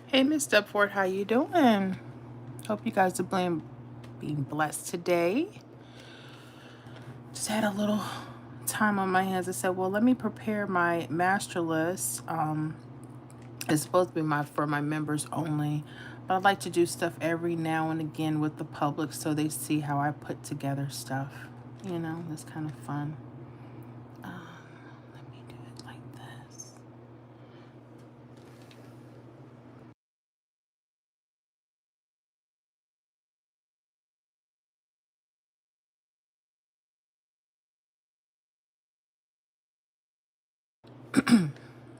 Hey, Miss Stepford, how you doing? Hope you guys are being blessed today. Just had a little time on my hands. I said, well, let me prepare my master list. It's supposed to be for my members only, but I like to do stuff every now and again with the public so they see how I put together stuff. You know, it's kind of fun. Let me do it like this.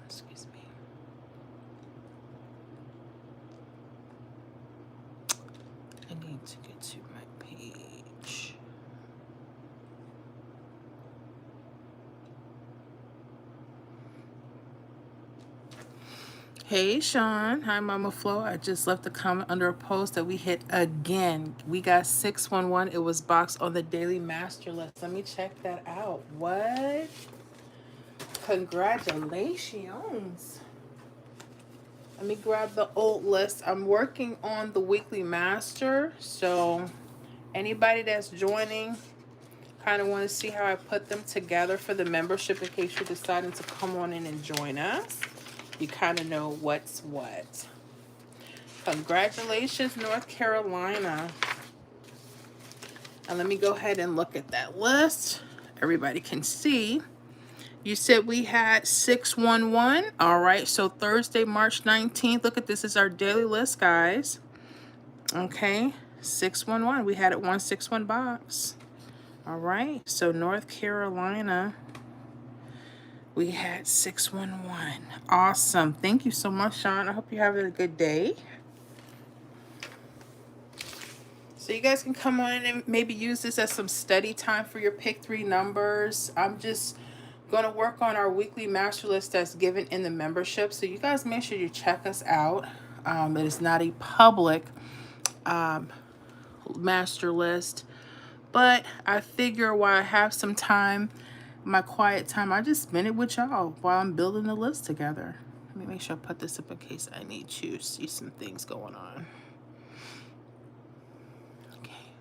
Excuse me. I need to get to my page. Hey Sean, hi Mama Flo. I just left a comment under a post that we hit again. We got 611. It was boxed on the daily master list. Let me check that out. What? Congratulations. Let me grab the old list. I'm working on the weekly master. So anybody that's joining, kind of want to see how I put them together for the membership in case you're deciding to come on in and join us. You kind of know what's what. Congratulations, North Carolina. And let me go ahead and look at that list. Everybody can see. You said we had 611. All right, so Thursday, March 19th. Look at this is our daily list, guys. Okay, 611. We had it 161 box. All right, so North Carolina, we had 611. Awesome. Thank you so much, Sean. I hope you're having a good day. So you guys can come on and maybe use this as some study time for your pick 3 numbers. I'm just going to work on our weekly master list that's given in the membership. So you guys make sure you check us out. It is not a public master list, but I figure while I have some time, my quiet time, I just spend it with y'all while I'm building the list together. Let me make sure I put this up in case I need to see some things going on. Okay.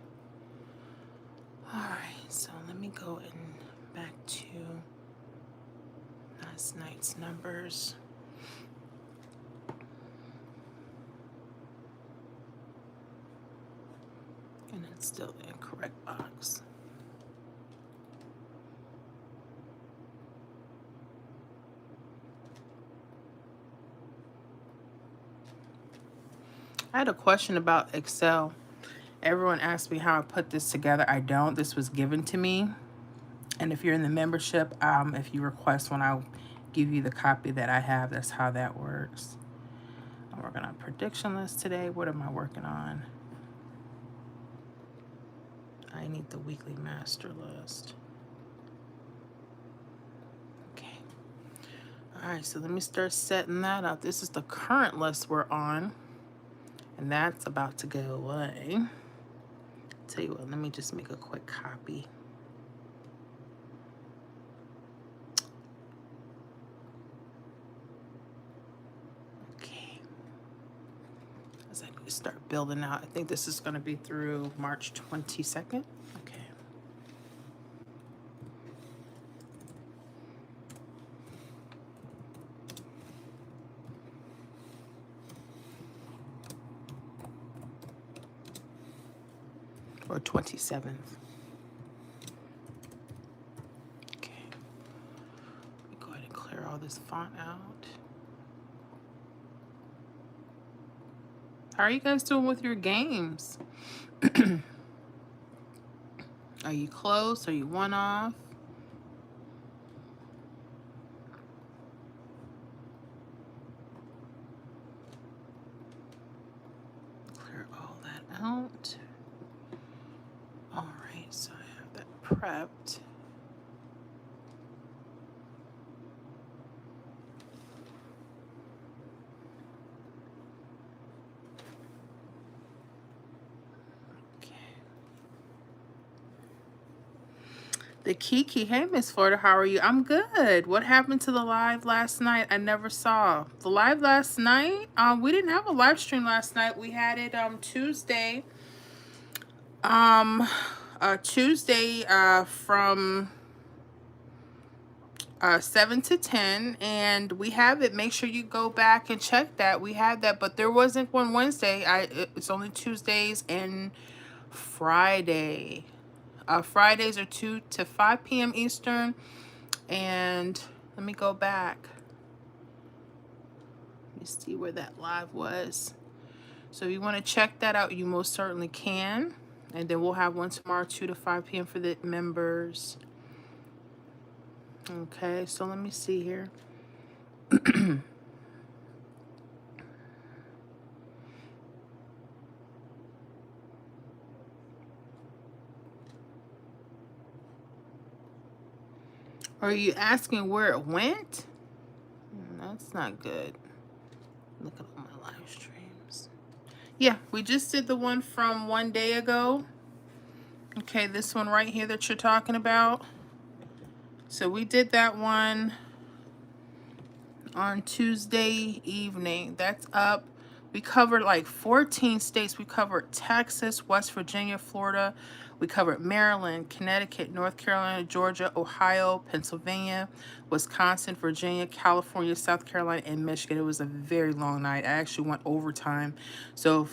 All right, so let me go back to last night's numbers. And it's still the incorrect box. I had a question about Excel. Everyone asked me how I put this together. I don't. This was given to me. And if you're in the membership, if you request one, I'll give you the copy that I have. That's how that works. I'm working on prediction list today. What am I working on? I need the weekly master list. Okay. All right, so let me start setting that up. This is the current list we're on, and that's about to go away. Tell you what, let me just make a quick copy. Okay. As I need to start building out, I think this is going to be through March 22nd. Okay. Or 27th. Okay. Let me go ahead and clear all this font out. How are you guys doing with your games? Are you close? Are you one off? Clear all that out. All right, so I have that prepped. The Kiki, hey Miss Florida, how are you? I'm good. What happened to the live last night? I never saw the live last night. We didn't have a live stream last night. We had it Tuesday. Tuesday from 7 to 10, and we have it. Make sure you go back and check that. We had that, but there wasn't one Wednesday. It's only Tuesdays and Friday. Fridays are 2 to 5 p.m. Eastern. And let me go back. Let me see where that live was. So if you want to check that out, you most certainly can. And then we'll have one tomorrow, 2 to 5 p.m. for the members. Okay, so let me see here. Are you asking where it went? That's not good. Look at all my live streams. Yeah, we just did the one from one day ago. Okay, this one right here that you're talking about. So we did that one on Tuesday evening. That's up. We covered like 14 states. We covered Texas, West Virginia, Florida. We covered Maryland, Connecticut, North Carolina, Georgia, Ohio, Pennsylvania, Wisconsin, Virginia, California, South Carolina, and Michigan. It was a very long night. I actually went overtime. So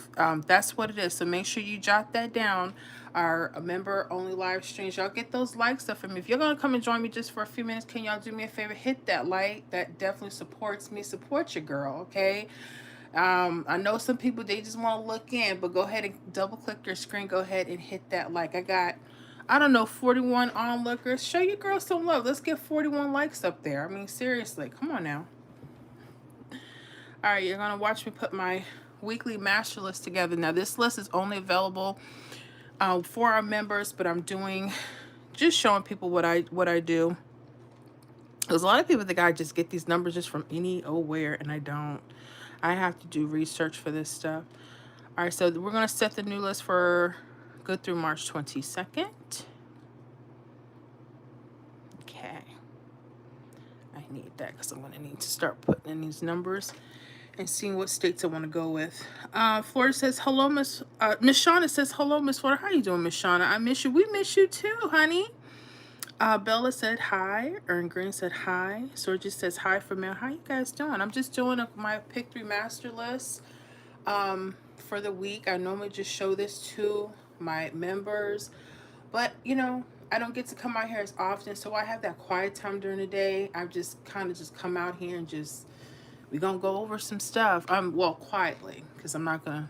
that's what it is. So make sure you jot that down. Our member-only live streams. Y'all get those likes up for me. If you're going to come and join me just for a few minutes, can y'all do me a favor? Hit that like. That definitely supports me. Support your girl, okay? I know some people, they just want to look in, but go ahead and double click your screen. Go ahead and hit that like. I got, I don't know, 41 onlookers. Show your girl some love. Let's get 41 likes up there. I mean, seriously, come on now. All right, you're going to watch me put my weekly master list together. Now, this list is only available for our members, but I'm doing, just showing people what I do. There's a lot of people think I just get these numbers just from any old where, and I don't. I have to do research for this stuff. All right, so we're going to set the new list for good through March 22nd. Okay. I need that because I'm going to need to start putting in these numbers and seeing what states I want to go with. Florida says, hello, Miss Shauna says, hello, Miss Florida. How you doing, Miss Shauna? I miss you. We miss you too, honey. Bella said hi. Earn Green said hi. Sorgy says hi for mail. How you guys doing? I'm just doing my pick 3 master list for the week. I normally just show this to my members, but you know, I don't get to come out here as often, so I have that quiet time during the day. I've just kind of just come out here and just, we're gonna go over some stuff. Well, quietly, because I'm not gonna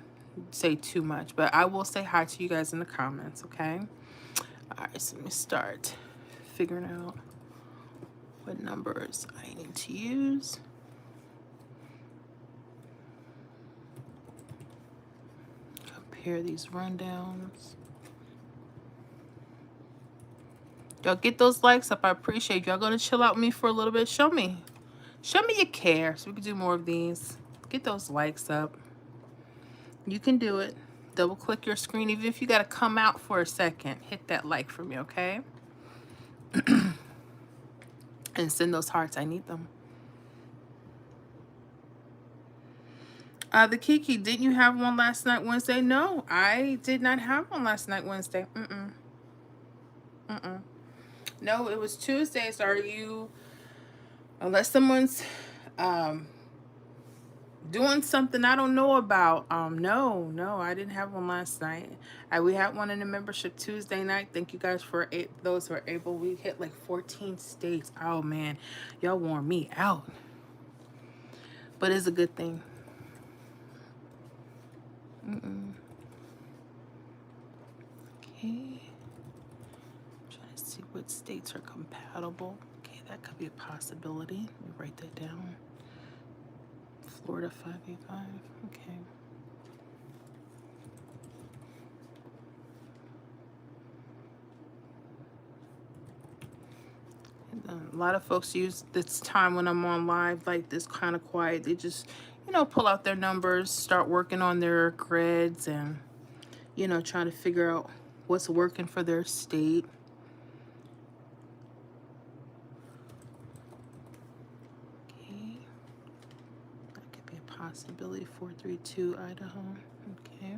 say too much, but I will say hi to you guys in the comments, okay? All right, so let me start figuring out what numbers I need to use. Compare these rundowns. Y'all get those likes up. I appreciate y'all. Gonna chill out with me for a little bit. Show me you care, so we can do more of these. Get those likes up. You can do it. Double click your screen, even if you gotta come out for a second. Hit that like for me, okay? And send those hearts. I need them. The Kiki, didn't you have one last night Wednesday? No, I did not have one last night Wednesday. No, it was Tuesdays. Are you, unless someone's doing something I don't know about. No, I didn't have one last night. We had one in the membership Tuesday night. Thank you guys for those who are able. We hit like 14 states. Oh man, y'all wore me out. But it's a good thing. Okay. Trying to see what states are compatible. Okay, that could be a possibility. Let me write that down. Florida 585. Okay. A lot of folks use this time when I'm on live like this, kind of quiet. They just, you know, pull out their numbers, start working on their grids, and, you know, trying to figure out what's working for their state. Billy 432 Idaho. Okay.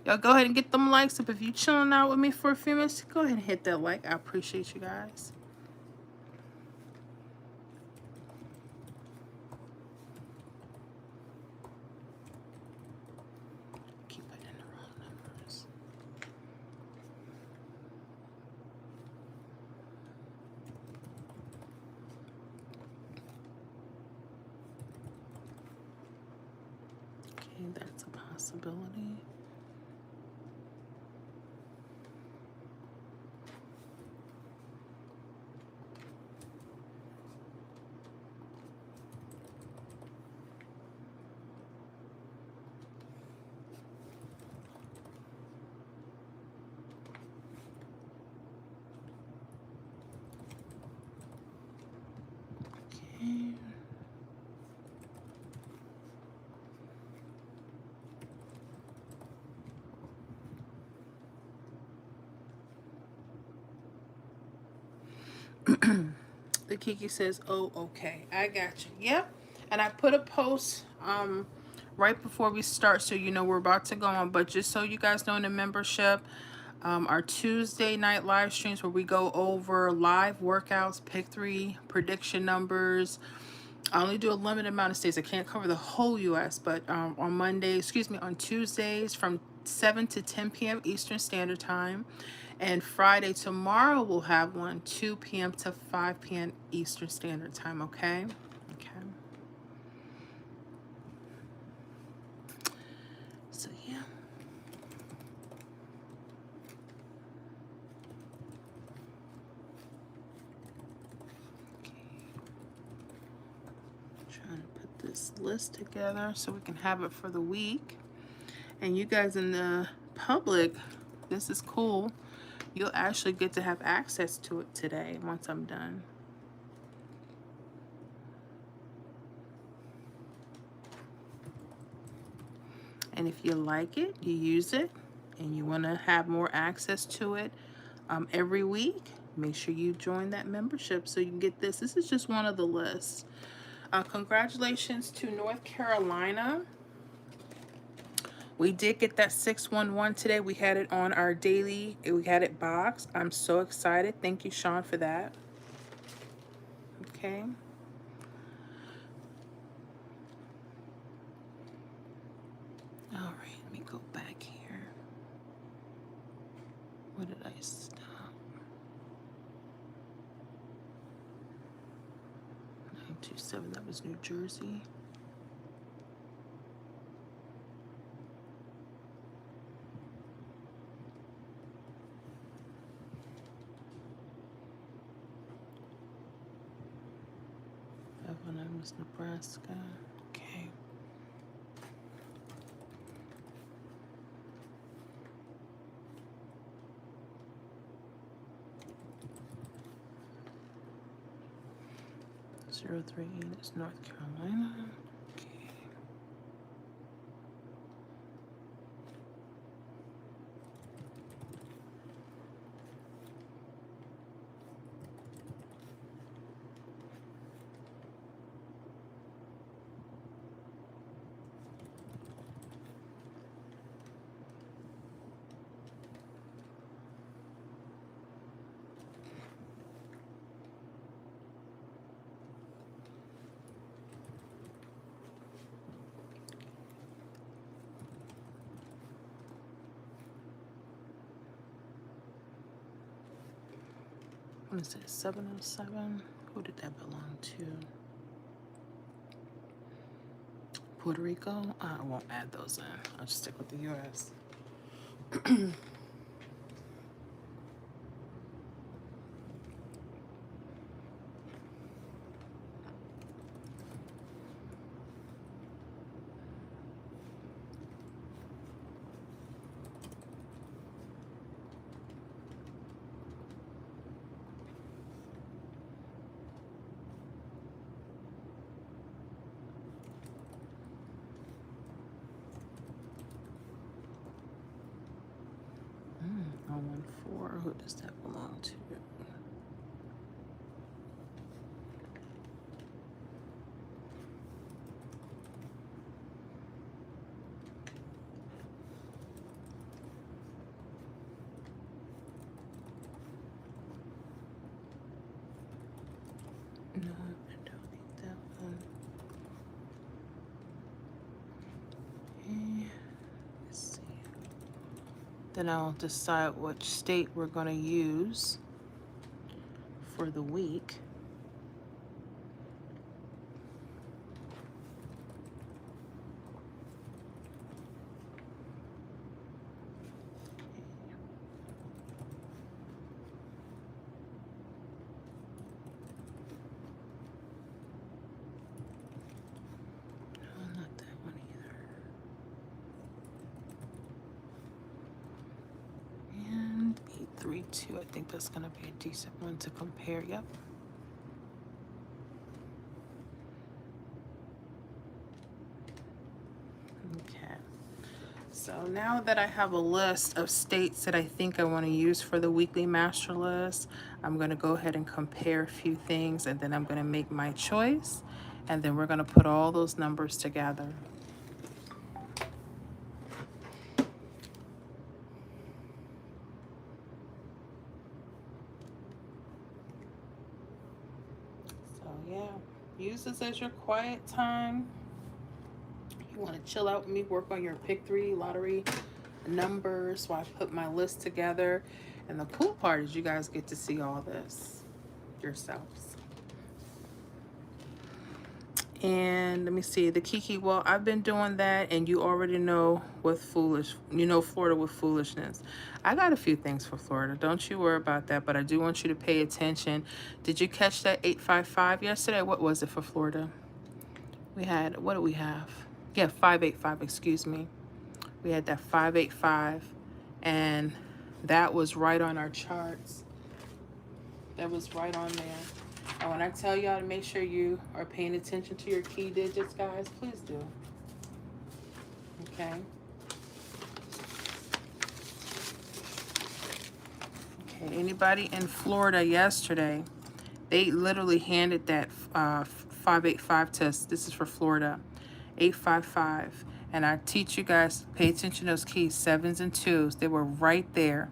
Y'all go ahead and get them likes up. If you chilling out with me for a few minutes, go ahead and hit that like. I appreciate you guys. Keep putting in the wrong numbers. Okay, that's a possibility. The Kiki says, oh, okay. I got you. Yep. And I put a post right before we start, so you know we're about to go on. But just so you guys know, in the membership, our Tuesday night live streams where we go over live workouts, pick 3, prediction numbers. I only do a limited amount of states. I can't cover the whole U.S., but on Tuesdays from 7 to 10 p.m. Eastern Standard Time. And Friday, tomorrow, we'll have one 2 p.m. to 5 p.m. Eastern Standard Time, okay? Okay. So, yeah. Trying to put this list together so we can have it for the week. And you guys in the public, this is cool. You'll actually get to have access to it today once I'm done. And if you like it, you use it, and you want to have more access to it every week, make sure you join that membership so you can get this. This is just one of the lists. Congratulations to North Carolina. We did get that 611 today. We had it on our daily. We had it boxed. I'm so excited. Thank you, Sean, for that. Okay. All right, let me go back here. What did I stop? 927, that was New Jersey. That was Nebraska. Okay. Zero 038 is North Carolina. Okay. What is it? 707? Who did that belong to? Puerto Rico? I won't add those in. I'll just stick with the U.S. Who does that belong to? Then I'll decide which state we're going to use for the week. No, not that one either. And 832, I think that's going to be a decent one to compare. Yep. Okay. So now that I have a list of states that I think I want to use for the weekly master list, I'm going to go ahead and compare a few things, and then I'm going to make my choice, and then we're going to put all those numbers together. So yeah, use this as your quiet time. You want to chill out with me, work on your pick 3 lottery numbers while I put my list together. And the cool part is you guys get to see all this yourselves. And let me see, the Kiki, well, I've been doing that, and you already know with Florida with foolishness. I got a few things for Florida. Don't you worry about that, but I do want you to pay attention. Did you catch that 855 yesterday? What was it for Florida? We had, what do we have? Yeah, 585, excuse me. We had that 585, and that was right on our charts. That was right on there. And when I tell y'all to make sure you are paying attention to your key digits, guys, please do. Okay. Okay, anybody in Florida yesterday, they literally handed that 585 to us. This is for Florida. 855. And I teach you guys to pay attention to those keys, 7s and 2s. They were right there.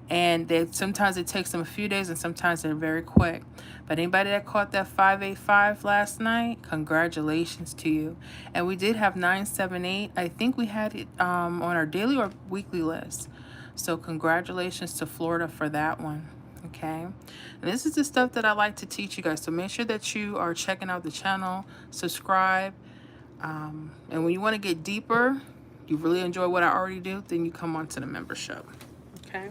And they sometimes it takes them a few days, and sometimes they're very quick. But anybody that caught that 585 last night, congratulations to you. And we did have 978. I think we had it on our daily or weekly list. So congratulations to Florida for that one. Okay, and this is the stuff that I like to teach you guys. So make sure that you are checking out the channel, subscribe. And when you want to get deeper, you really enjoy what I already do, then you come on to the membership. Okay.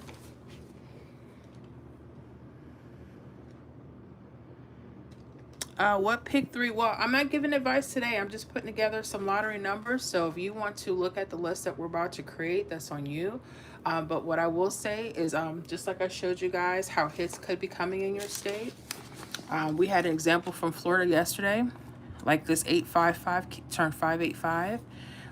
What pick 3? Well, I'm not giving advice today. I'm just putting together some lottery numbers. So if you want to look at the list that we're about to create, that's on you. But what I will say is, just like I showed you guys how hits could be coming in your state. We had an example from Florida yesterday, like this 855 turned 585.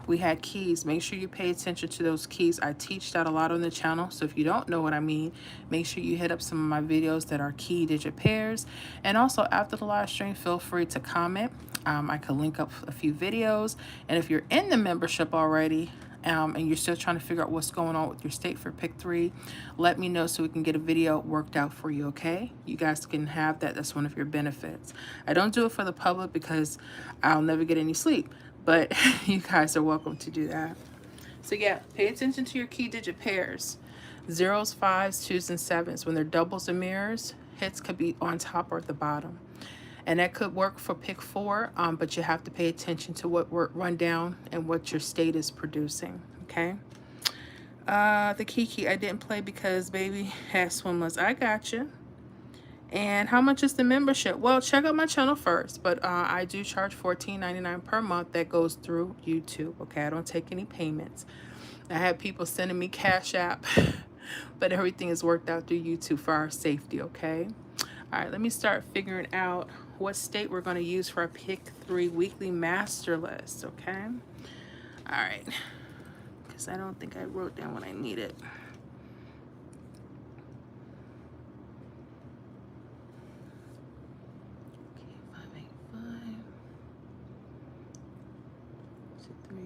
We had keys. Make sure you pay attention to those keys. I teach that a lot on the channel. So if you don't know what I mean, make sure you hit up some of my videos that are key digit pairs. And also after the live stream, feel free to comment. I could link up a few videos. And if you're in the membership already, and you're still trying to figure out what's going on with your state for pick 3, let me know so we can get a video worked out for you. Okay, you guys can have that. That's one of your benefits. I don't do it for the public because I'll never get any sleep, but you guys are welcome to do that. So yeah, pay attention to your key digit pairs. 0s, 5s, 2s, and 7s. When they're doubles and mirrors, hits could be on top or at the bottom. And that could work for pick 4, but you have to pay attention to what run down and what your state is producing. Okay. The Kiki, I didn't play because baby had swimless. I got you. And how much is the membership? Well, check out my channel first, but I do charge $14.99 per month. That goes through YouTube. Okay, I don't take any payments. I have people sending me Cash App, but everything is worked out through YouTube for our safety. Okay. All right, let me start figuring out what state we're going to use for our pick 3 weekly master list. Okay. All right, because I don't think I wrote down what I needed. Okay, 585 3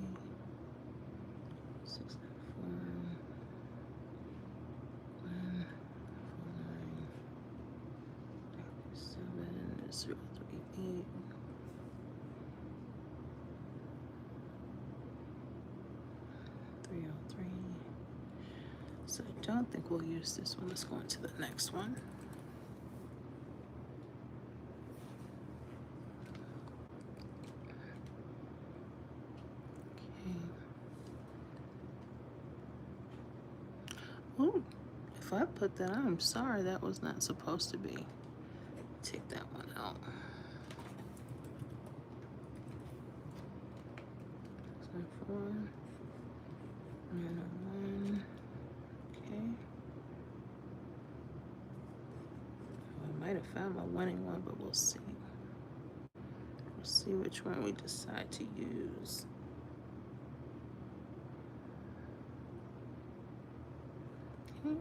6 4 1 4 9 7 0 3 8 303. So I don't think we'll use this one. Let's go into the next one. Oh, if I put that on, I'm sorry, that was not supposed to be. Take that one out. So 4, 901. Okay. I might have found my winning one, but we'll see. We'll see which one we decide to use. Okay.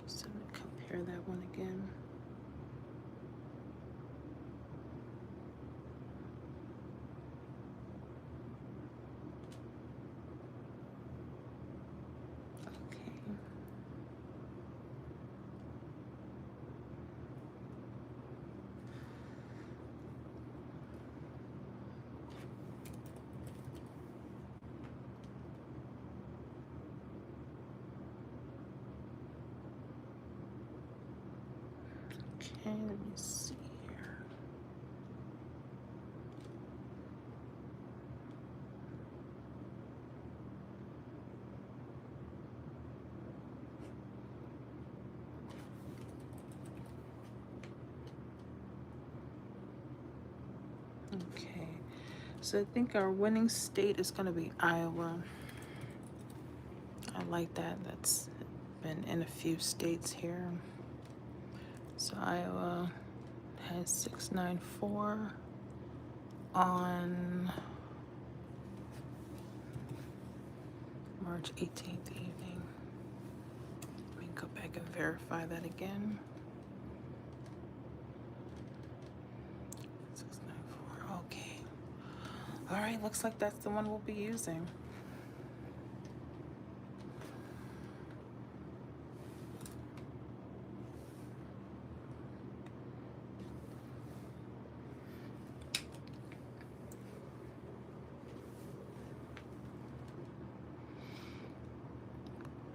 Just have to compare that one again. Okay, let me see here. Okay, so I think our winning state is going to be Iowa. I like that. That's been in a few states here. So Iowa has 694 on March 18th evening. Let me go back and verify that again. 694, okay. All right, looks like that's the one we'll be using.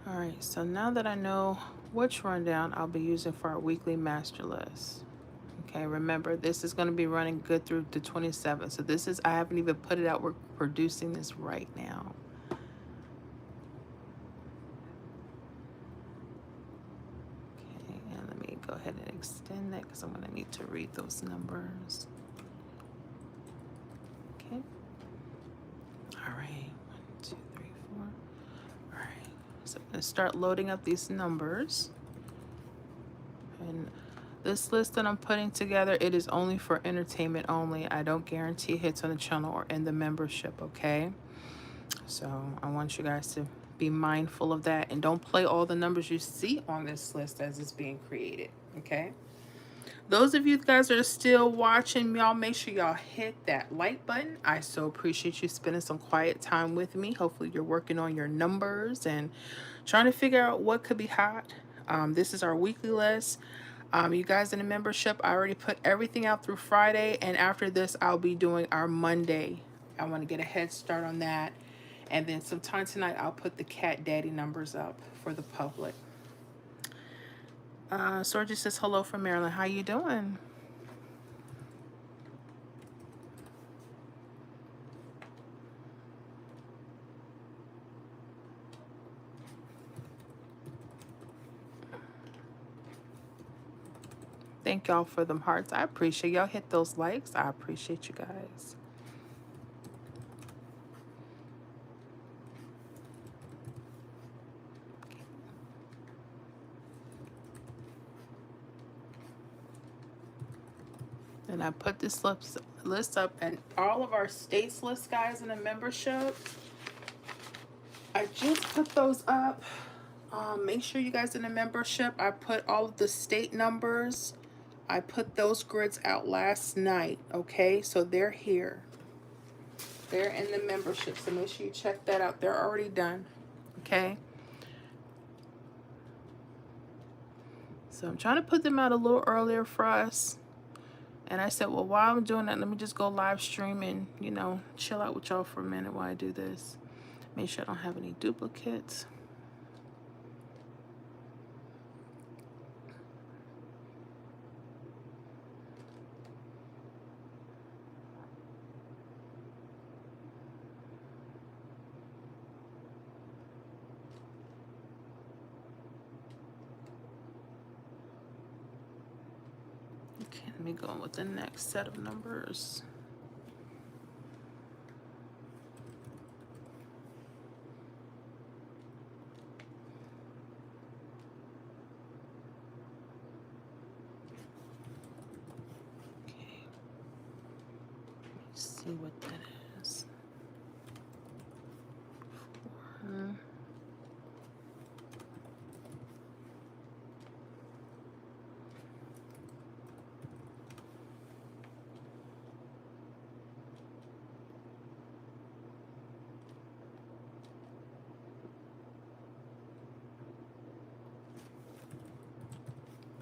All right, so now that I know which rundown I'll be using for our weekly master list. Okay, remember this is going to be running good through the 27th. So this is, I haven't even put it out. We're producing this right now. Okay, and let me go ahead and extend that because I'm going to need to read those numbers. Okay. All right, 1, 2, 3, 4. All right, so I'm going to start loading up these numbers. And this list that I'm putting together, it is only for entertainment only. I don't guarantee hits on the channel or in the membership, okay? So I want you guys to be mindful of that and don't play all the numbers you see on this list as it's being created, okay? Those of you guys that are still watching, y'all make sure y'all hit that like button. I so appreciate you spending some quiet time with me. Hopefully you're working on your numbers and trying to figure out what could be hot. This is our weekly list. You guys in the membership, I already put everything out through Friday, and after this I'll be doing our Monday. I want to get a head start on that, and then sometime tonight I'll put the cat daddy numbers up for the public. Sorgy says hello from Maryland. How you doing? Thank y'all for them hearts. I appreciate y'all. Hit those likes. I appreciate you guys. And I put this list up, and all of our states list, guys, in the membership. I just put those up. Make sure you guys in the membership, I put all of the state numbers I put those grids out last night, okay? So they're here. They're in the membership, so make sure you check that out. They're already done, okay? So I'm trying to put them out a little earlier for us. And I said, well, while I'm doing that, let me just go live stream and, you know, chill out with y'all for a minute while I do this. Make sure I don't have any duplicates. Okay, let me go with the next set of numbers. Okay, let's see what that is. 4.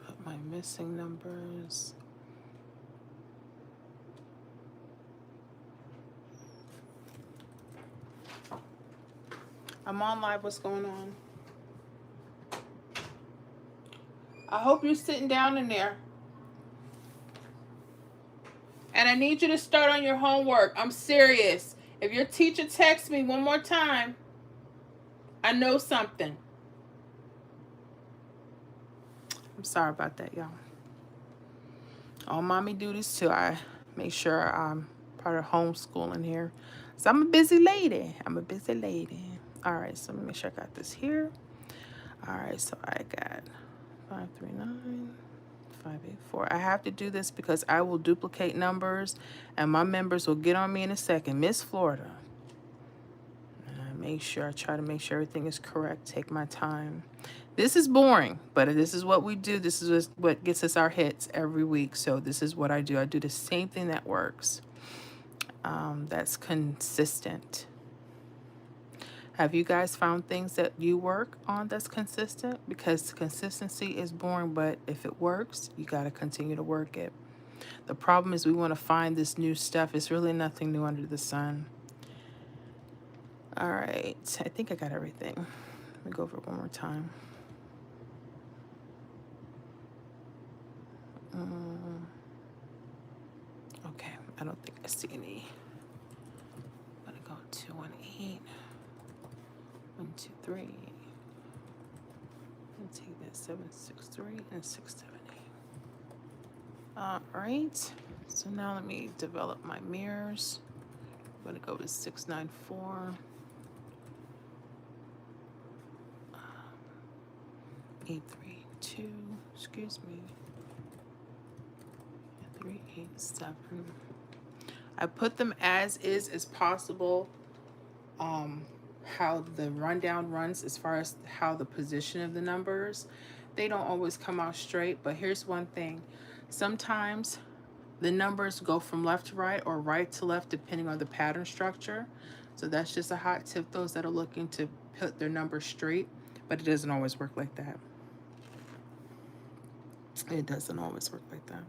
Put my missing numbers. I'm on live. What's going on? I hope you're sitting down in there. And I need you to start on your homework. I'm serious. If your teacher texts me one more time, I know something. I'm sorry about that, y'all. All mommy duties too. I make sure I'm part of homeschooling here. So I'm a busy lady. All right, so let me make sure I got this here. All right, so I got 539, 584. I have to do this because I will duplicate numbers and my members will get on me in a second. Miss Florida. I try to make sure everything is correct. Take my time. This is boring, but this is what we do. This is what gets us our hits every week. So this is what I do. I do the same thing that works. That's consistent. Have you guys found things that you work on that's consistent? Because consistency is boring, but if it works, you got to continue to work it. The problem is we want to find this new stuff. It's really nothing new under the sun. All right, I think I got everything. Let me go over it one more time. Okay, I don't think I see any. I'm gonna go 218, 123. And take that 763 and 670. All right, so now let me develop my mirrors. I'm gonna go with 694. 832, excuse me, 387. I put them as is as possible, how the rundown runs as far as how the position of the numbers. They don't always come out straight, but here's one thing. Sometimes the numbers go from left to right or right to left depending on the pattern structure. So that's just a hot tip, those that are looking to put their numbers straight, but it doesn't always work like that. It doesn't always work like that.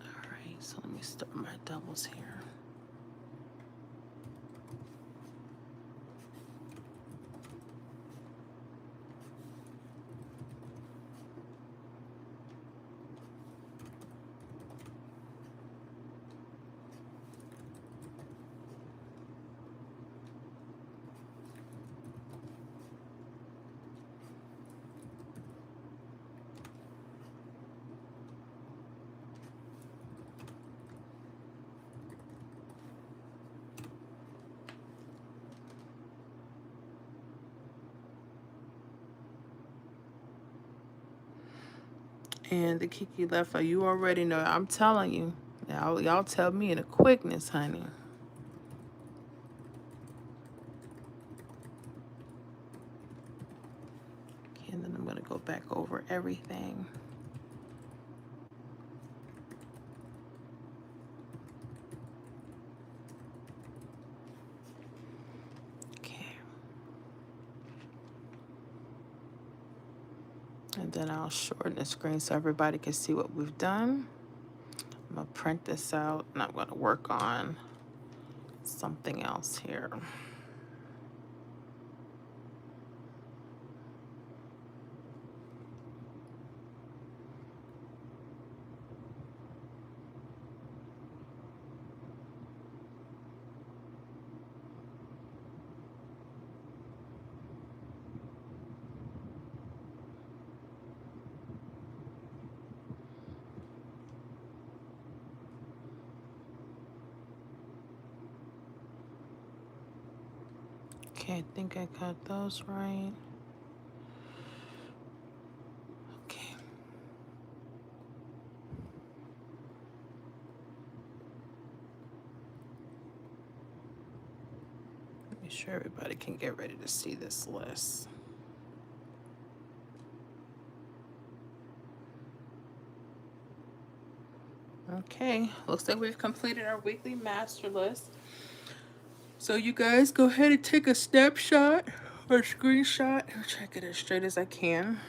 All right, so let me start my doubles here. And the Kiki left, you already know. I'm telling you. Y'all tell me in a quickness, honey. go back over everything. Okay. And then I'll shorten the screen so everybody can see what we've done. I'm going to print this out, and I'm going to work on something else here. Okay, I think I got those right. Okay. Make sure everybody can get ready to see this list. Okay, looks like we've completed our weekly master list. So you guys go ahead and take a snapshot or screenshot. I'll try to get it as straight as I can,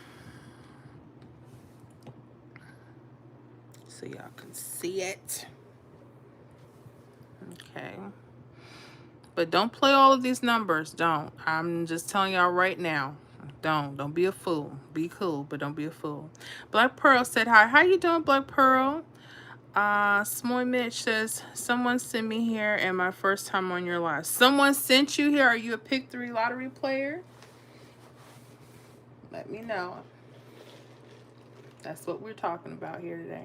so y'all can see it. Okay. But don't play all of these numbers. Don't. I'm just telling y'all right now. Don't be a fool. Be cool, but don't be a fool. Black Pearl said hi. How you doing, Black Pearl? Smoy Mitch says, someone sent me here and my first time on your live. Someone sent you here? Are you a Pick 3 lottery player? Let me know. That's what we're talking about here today.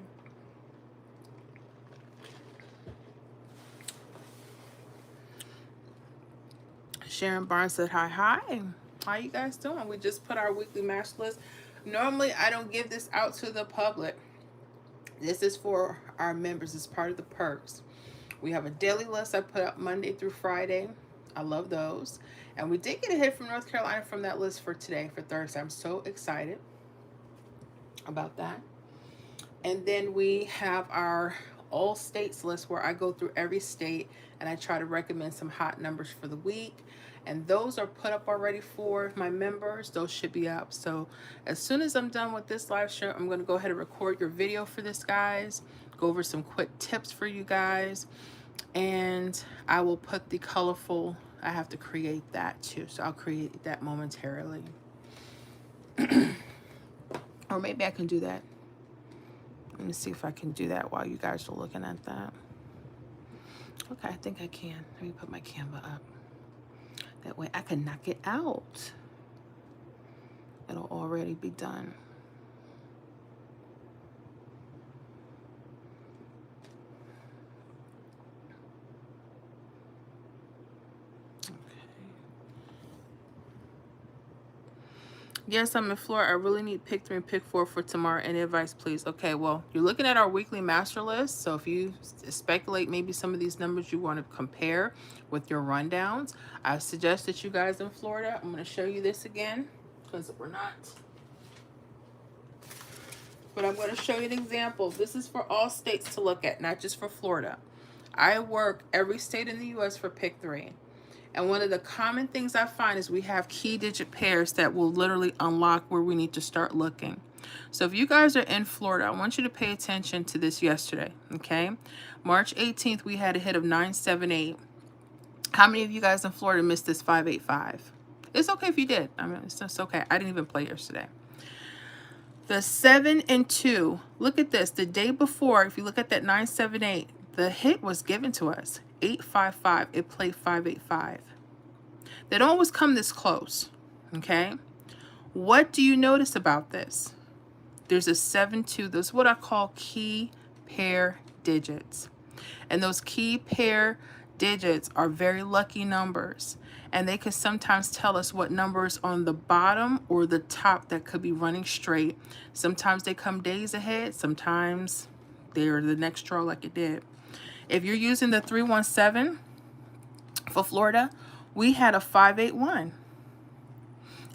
Sharon Barnes said, hi. How you guys doing? We just put our weekly match list. Normally, I don't give this out to the public. This is for our members. It's part of the perks. We have a daily list I put up Monday through Friday. I love those. And we did get a hit from North Carolina from that list for today, for Thursday. I'm so excited about that. And then we have our all states list where I go through every state and I try to recommend some hot numbers for the week. And those are put up already for my members. Those should be up. So as soon as I'm done with this live show, I'm going to go ahead and record your video for this, guys. Go over some quick tips for you guys. And I will put the colorful, I have to create that too. So I'll create that momentarily. Or maybe I can do that. Let me see if I can do that while you guys are looking at that. Okay, I think I can. Let me put my Canva up. That way I can knock it out. It'll already be done. Yes, I'm in Florida. I really need Pick 3 and Pick 4 for tomorrow. Any advice, please? Okay, well, you're looking at our weekly master list. So if you speculate maybe some of these numbers you want to compare with your rundowns, I suggest that you guys in Florida, I'm going to show you this again because we're not. But I'm going to show you an example. This is for all states to look at, not just for Florida. I work every state in the U.S. for Pick 3. And one of the common things I find is we have key digit pairs that will literally unlock where we need to start looking. So if you guys are in Florida, I want you to pay attention to this yesterday, okay? March 18th, we had a hit of 978. How many of you guys in Florida missed this 585? It's okay if you did. I mean, it's just okay. I didn't even play yesterday. The 7 and 2, look at this. The day before, if you look at that 978, the hit was given to us. 855, it played 585. They don't always come this close, okay? What do you notice about this? There's a 7-2. Those are what I call key pair digits. And those key pair digits are very lucky numbers. And they can sometimes tell us what numbers on the bottom or the top that could be running straight. Sometimes they come days ahead. Sometimes they're the next draw like it did. If you're using the 317 for Florida, we had a 581.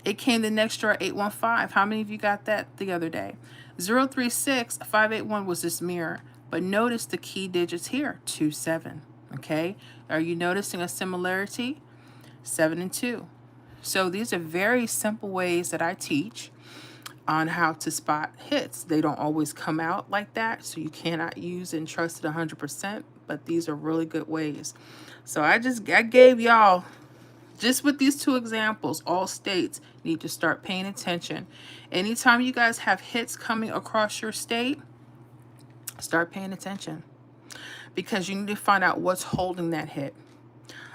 It came the next drawer, 815. How many of you got that the other day? 036 581 was this mirror. But notice the key digits here, 27. Okay? Are you noticing a similarity? 7 and 2. So these are very simple ways that I teach on how to spot hits. They don't always come out like that, so you cannot use and trust it 100%, but these are really good ways. So I gave y'all, just with these two examples, all states need to start paying attention. Anytime you guys have hits coming across your state, start paying attention, because you need to find out what's holding that hit.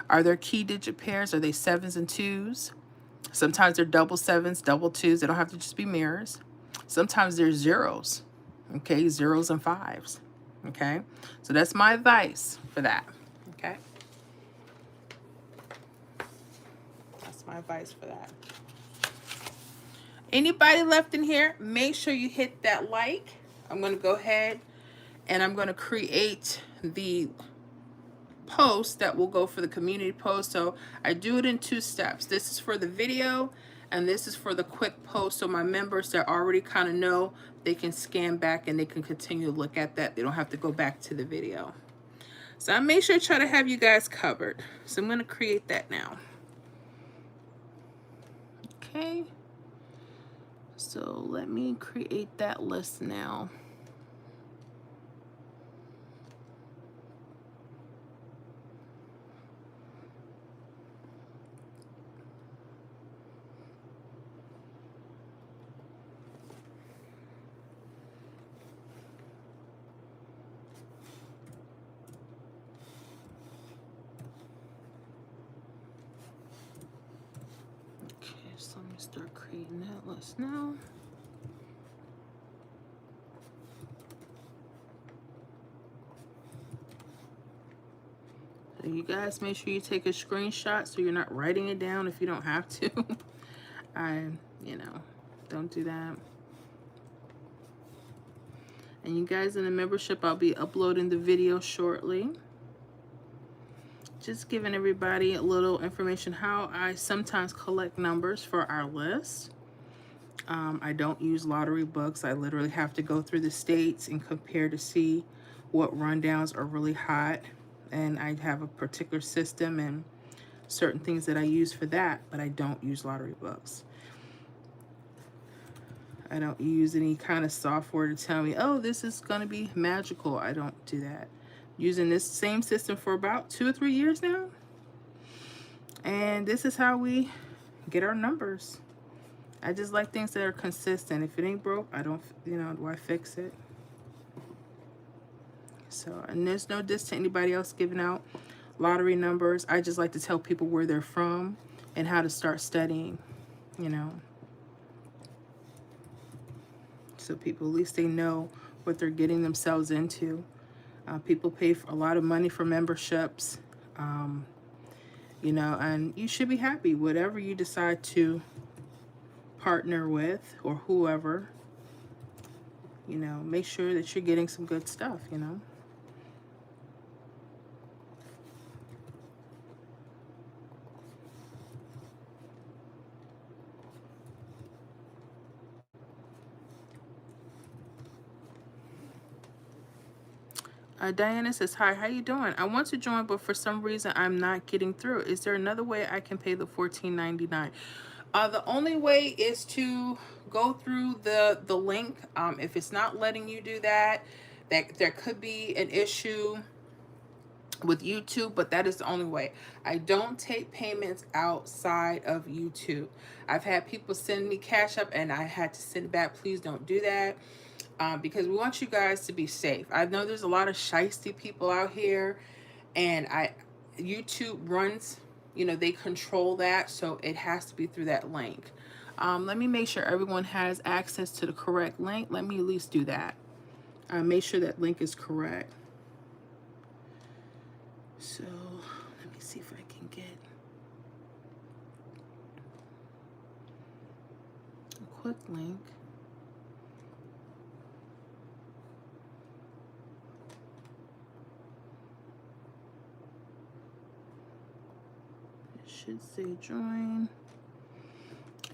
Are there key digit pairs? Are they 7s and 2s? Sometimes they're double 7s, double 2s. They don't have to just be mirrors. Sometimes they're zeros, okay? 0s and 5s, okay? So that's my advice for that, okay? That's my advice for that. Anybody left in here, make sure you hit that like. I'm going to go ahead and I'm going to create the post that will go for the community post. So I do it in 2 steps. This is for the video and this is for the quick post. So my members that already kind of know, they can scan back and they can continue to look at that. They don't have to go back to the video. So I make sure to try to have you guys covered. So I'm going to create that now. Okay. So let me create that list now. So let me start creating that list now. So you guys make sure you take a screenshot so you're not writing it down if you don't have to. You know, don't do that. And you guys in the membership, I'll be uploading the video shortly. Just giving everybody a little information how I sometimes collect numbers for our list. I don't use lottery books. I literally have to go through the states and compare to see what rundowns are really hot. And I have a particular system and certain things that I use for that, but I don't use lottery books. I don't use any kind of software to tell me, oh, this is going to be magical. I don't do that. Using this same system for about 2 or 3 years now. And this is how we get our numbers. I just like things that are consistent. If it ain't broke, I don't, you know, why fix it? So, and there's no diss to anybody else giving out lottery numbers. I just like to tell people where they're from and how to start studying, you know. So people, at least they know what they're getting themselves into. People pay for a lot of money for memberships, you know, and you should be happy. Whatever you decide to partner with or whoever, you know, make sure that you're getting some good stuff, you know. Diana says, hi, how you doing? I want to join, but for some reason I'm not getting through. Is there another way I can pay the $14.99? The only way is to go through the link. If it's not letting you do that, there could be an issue with YouTube, but that is the only way. I don't take payments outside of YouTube. I've had people send me Cash App and I had to send it back. Please don't do that. Because we want you guys to be safe. I know there's a lot of shiesty people out here, and YouTube runs, you know, they control that, so it has to be through that link. Let me make sure everyone has access to the correct link. Let me at least do that. Make sure that link is correct. So let me see if I can get a quick link. Should say join.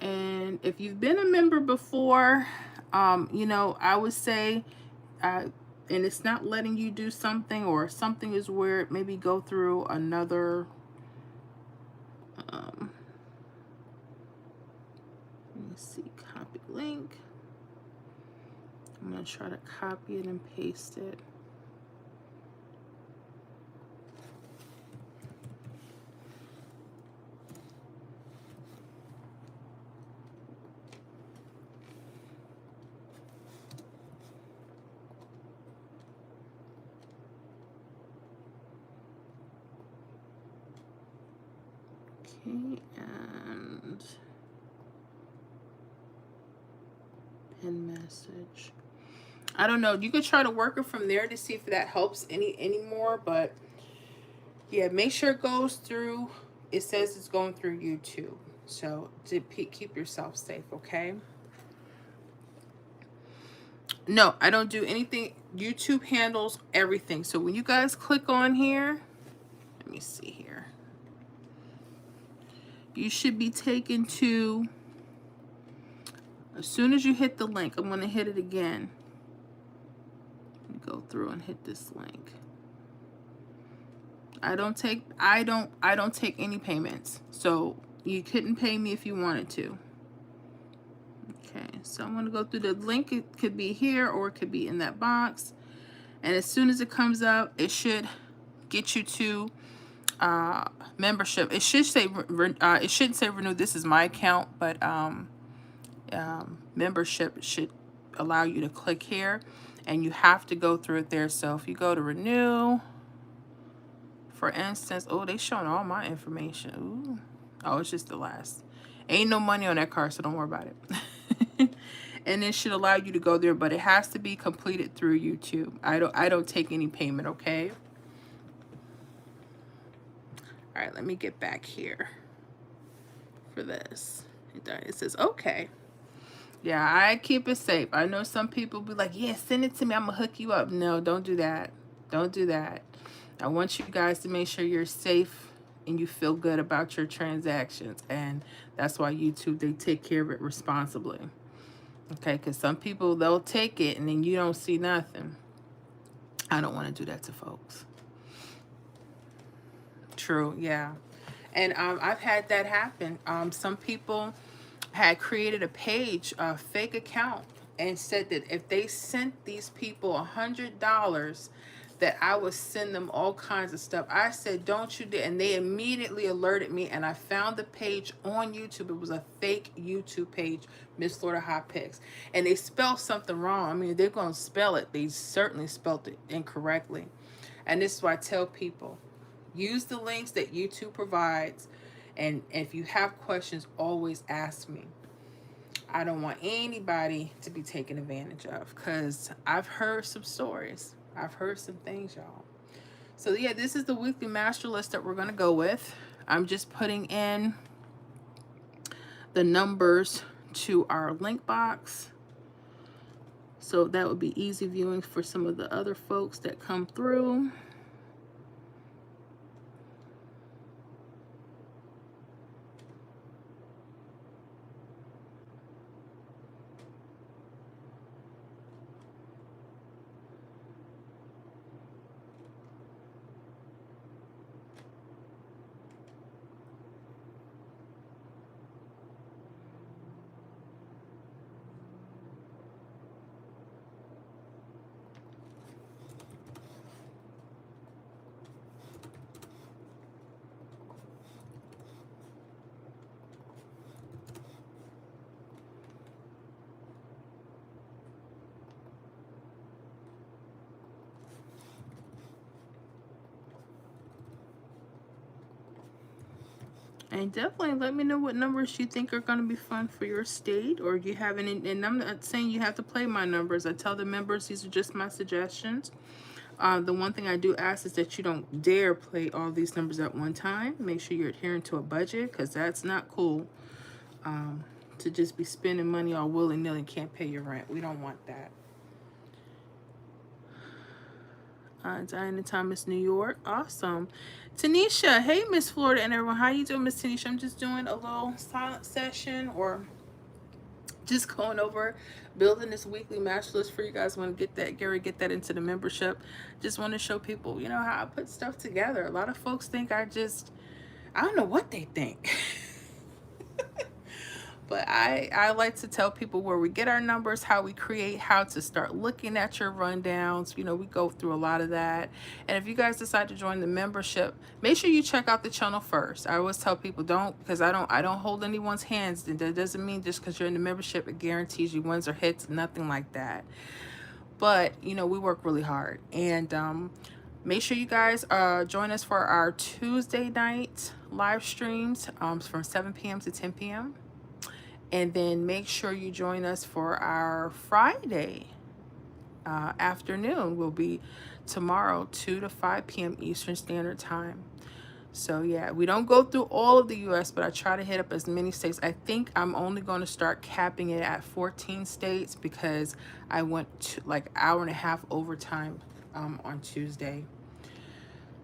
And if you've been a member before, you know, I would say, and it's not letting you do something, or something is weird, maybe go through another, let me see, copy link. I'm going to try to copy it and paste it. Okay, and pin message. I don't know. You could try to work it from there to see if that helps anymore. But yeah, make sure it goes through. It says it's going through YouTube. So to keep yourself safe, okay? No, I don't do anything. YouTube handles everything. So when you guys click on here, let me see here. You should be taken to, as soon as you hit the link, I'm going to hit it again. Go through and hit this link. I don't take any payments. So you couldn't pay me if you wanted to. Okay, so I'm going to go through the link. It could be here or it could be in that box. And as soon as it comes up, it should get you to membership. It should say it shouldn't say renew. This is my account, but membership should allow you to click here, and you have to go through it there. So if you go to renew, for instance, oh, they showing all my information. Ooh. Oh, it's just the last. Ain't no money on that card, so don't worry about it. And it should allow you to go there, but it has to be completed through YouTube. I don't take any payment, okay? All right, let me get back here for this. It says, okay. Yeah, I keep it safe. I know some people be like, yeah, send it to me. I'm going to hook you up. No, don't do that. Don't do that. I want you guys to make sure you're safe and you feel good about your transactions. And that's why YouTube, they take care of it responsibly. Okay, because some people, they'll take it and then you don't see nothing. I don't want to do that to folks. True, yeah. And I've had that happen. Some people had created a page, a fake account, and said that if they sent these people $100, that I would send them all kinds of stuff. I said, don't you dare. And they immediately alerted me, and I found the page on YouTube. It was a fake YouTube page, Miss Florida Hot Picks. And they spelled something wrong. I mean, they're going to spell it. They certainly spelled it incorrectly. And this is why I tell people, use the links that YouTube provides. And if you have questions, always ask me. I don't want anybody to be taken advantage of, because I've heard some stories. I've heard some things, y'all. So yeah, this is the weekly master list that we're going to go with. I'm just putting in the numbers to our link box, so that would be easy viewing for some of the other folks that come through. And definitely let me know what numbers you think are going to be fun for your state, or do you have any. And I'm not saying you have to play my numbers. I tell the members these are just my suggestions. The one thing I do ask is that you don't dare play all these numbers at one time. Make sure you're adhering to a budget, because that's not cool. To just be spending money all willy-nilly and can't pay your rent. We don't want that. Diana Thomas, New York. Awesome. Tanisha, hey Miss Florida and everyone. How you doing, Miss Tanisha? I'm just doing a little silent session, or just going over building this weekly match list for you guys. Want to get that, Gary, get that into the membership. Just want to show people, you know, how I put stuff together. A lot of folks think I don't know what they think. But I like to tell people where we get our numbers, how we create, how to start looking at your rundowns. You know, we go through a lot of that. And if you guys decide to join the membership, make sure you check out the channel first. I always tell people because I don't hold anyone's hands. That doesn't mean just because you're in the membership, it guarantees you wins or hits, nothing like that. But, you know, we work really hard. And make sure you guys join us for our Tuesday night live streams from 7 p.m. to 10 p.m. And then make sure you join us for our Friday afternoon. Will be tomorrow, 2 to 5 p.m. Eastern Standard Time. So yeah, we don't go through all of the U.S., but I try to hit up as many states. I think I'm only going to start capping it at 14 states because I went to like hour and a half overtime on Tuesday.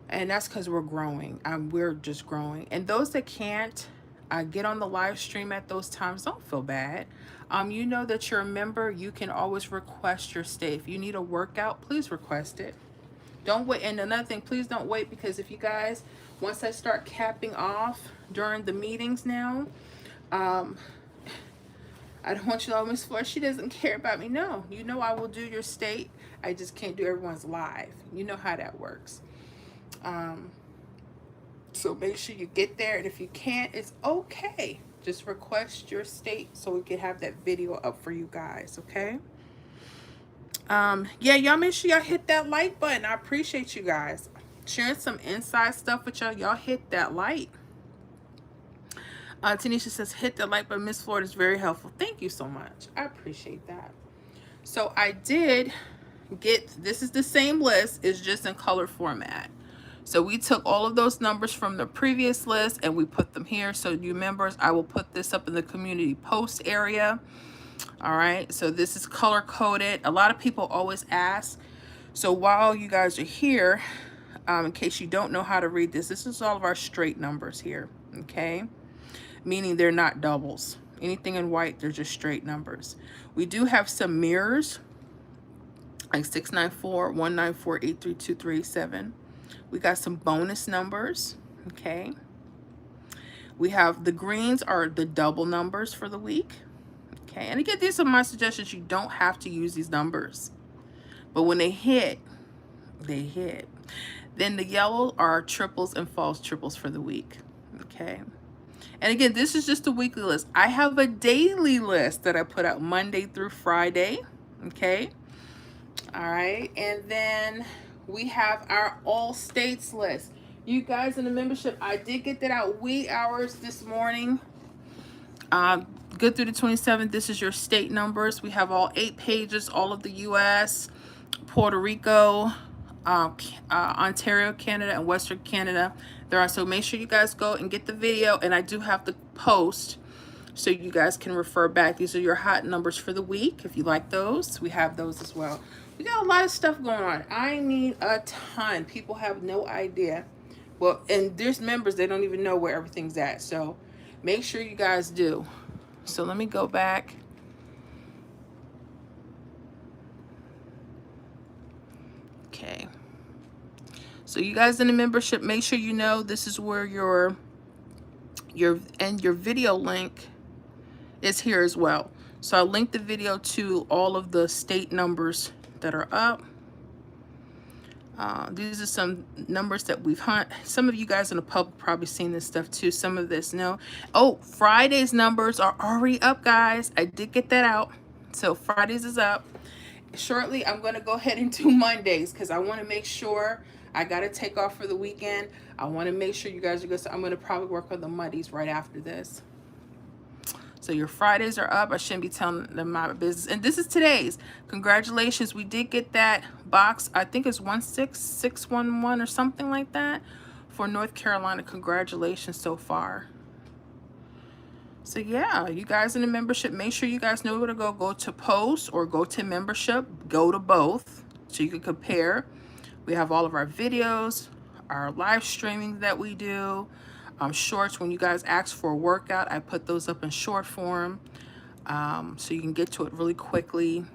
And that's because we're growing. We're just growing. And those that can't, get on the live stream at those times, don't feel bad. You know that you're a member. You can always request your stay. If you need a workout, please request it. Don't wait. And another thing, please don't wait, because if you guys, once I start capping off during the meetings now, I don't want you to, Miss Flores, she doesn't care about me. No, you know I will do your state. I just can't do everyone's live. You know how that works. So make sure you get there, and if you can't, it's okay. Just request your state so we can have that video up for you guys, okay? Yeah, y'all make sure y'all hit that like button. I appreciate you guys. Sharing some inside stuff with y'all. Y'all hit that like. Tanisha says, hit the like button. Miss Florida is very helpful. Thank you so much. I appreciate that. So I did get, this is the same list, it's just in color format. So we took all of those numbers from the previous list and we put them here. So you members, I will put this up in the community post area. All right, so this is color coded. A lot of people always ask. So while you guys are here, in case you don't know how to read this, this is all of our straight numbers here, okay? Meaning they're not doubles. Anything in white, they're just straight numbers. We do have some mirrors, like 694, 194, 832387. We got some bonus numbers, okay? We have the greens are the double numbers for the week, okay? And again, these are my suggestions. You don't have to use these numbers, but when they hit, they hit. Then the yellow are triples and false triples for the week, okay? And again, this is just a weekly list. I have a daily list that I put out Monday through Friday, okay? All right, and then we have our all states list. You guys in the membership, I did get that out wee hours this morning. Good through the 27th. This is your state numbers. We have all 8 pages, all of the U.S., Puerto Rico, Ontario, Canada, and Western Canada. There are, so make sure you guys go and get the video, and I do have the post so you guys can refer back. These are your hot numbers for the week. If you like those, we have those as well. We got a lot of stuff going on. I mean, a ton. People have no idea. Well, and there's members, they don't even know where everything's at. So make sure you guys do. So let me go back. Okay. So you guys in the membership, make sure you know this is where your video link is here as well. So I'll link the video to all of the state numbers that are up. These are some numbers that we've hunt. Some of you guys in the public probably seen this stuff too. Some of this, no. Oh, Friday's numbers are already up, guys. I did get that out. So Fridays is up. Shortly, I'm going to go ahead and do Mondays because I want to make sure I got to take off for the weekend. I want to make sure you guys are good. So I'm going to probably work on the Mondays right after this. So your Fridays are up. I shouldn't be telling them my business. And this is today's. Congratulations. We did get that box. I think it's 16611 or something like that for North Carolina. Congratulations so far. So yeah, you guys in the membership, make sure you guys know where to go. Go to post or go to membership. Go to both so you can compare We have all of our videos, our live streaming that we do, shorts. When you guys ask for a workout, I put those up in short form, so you can get to it really quickly.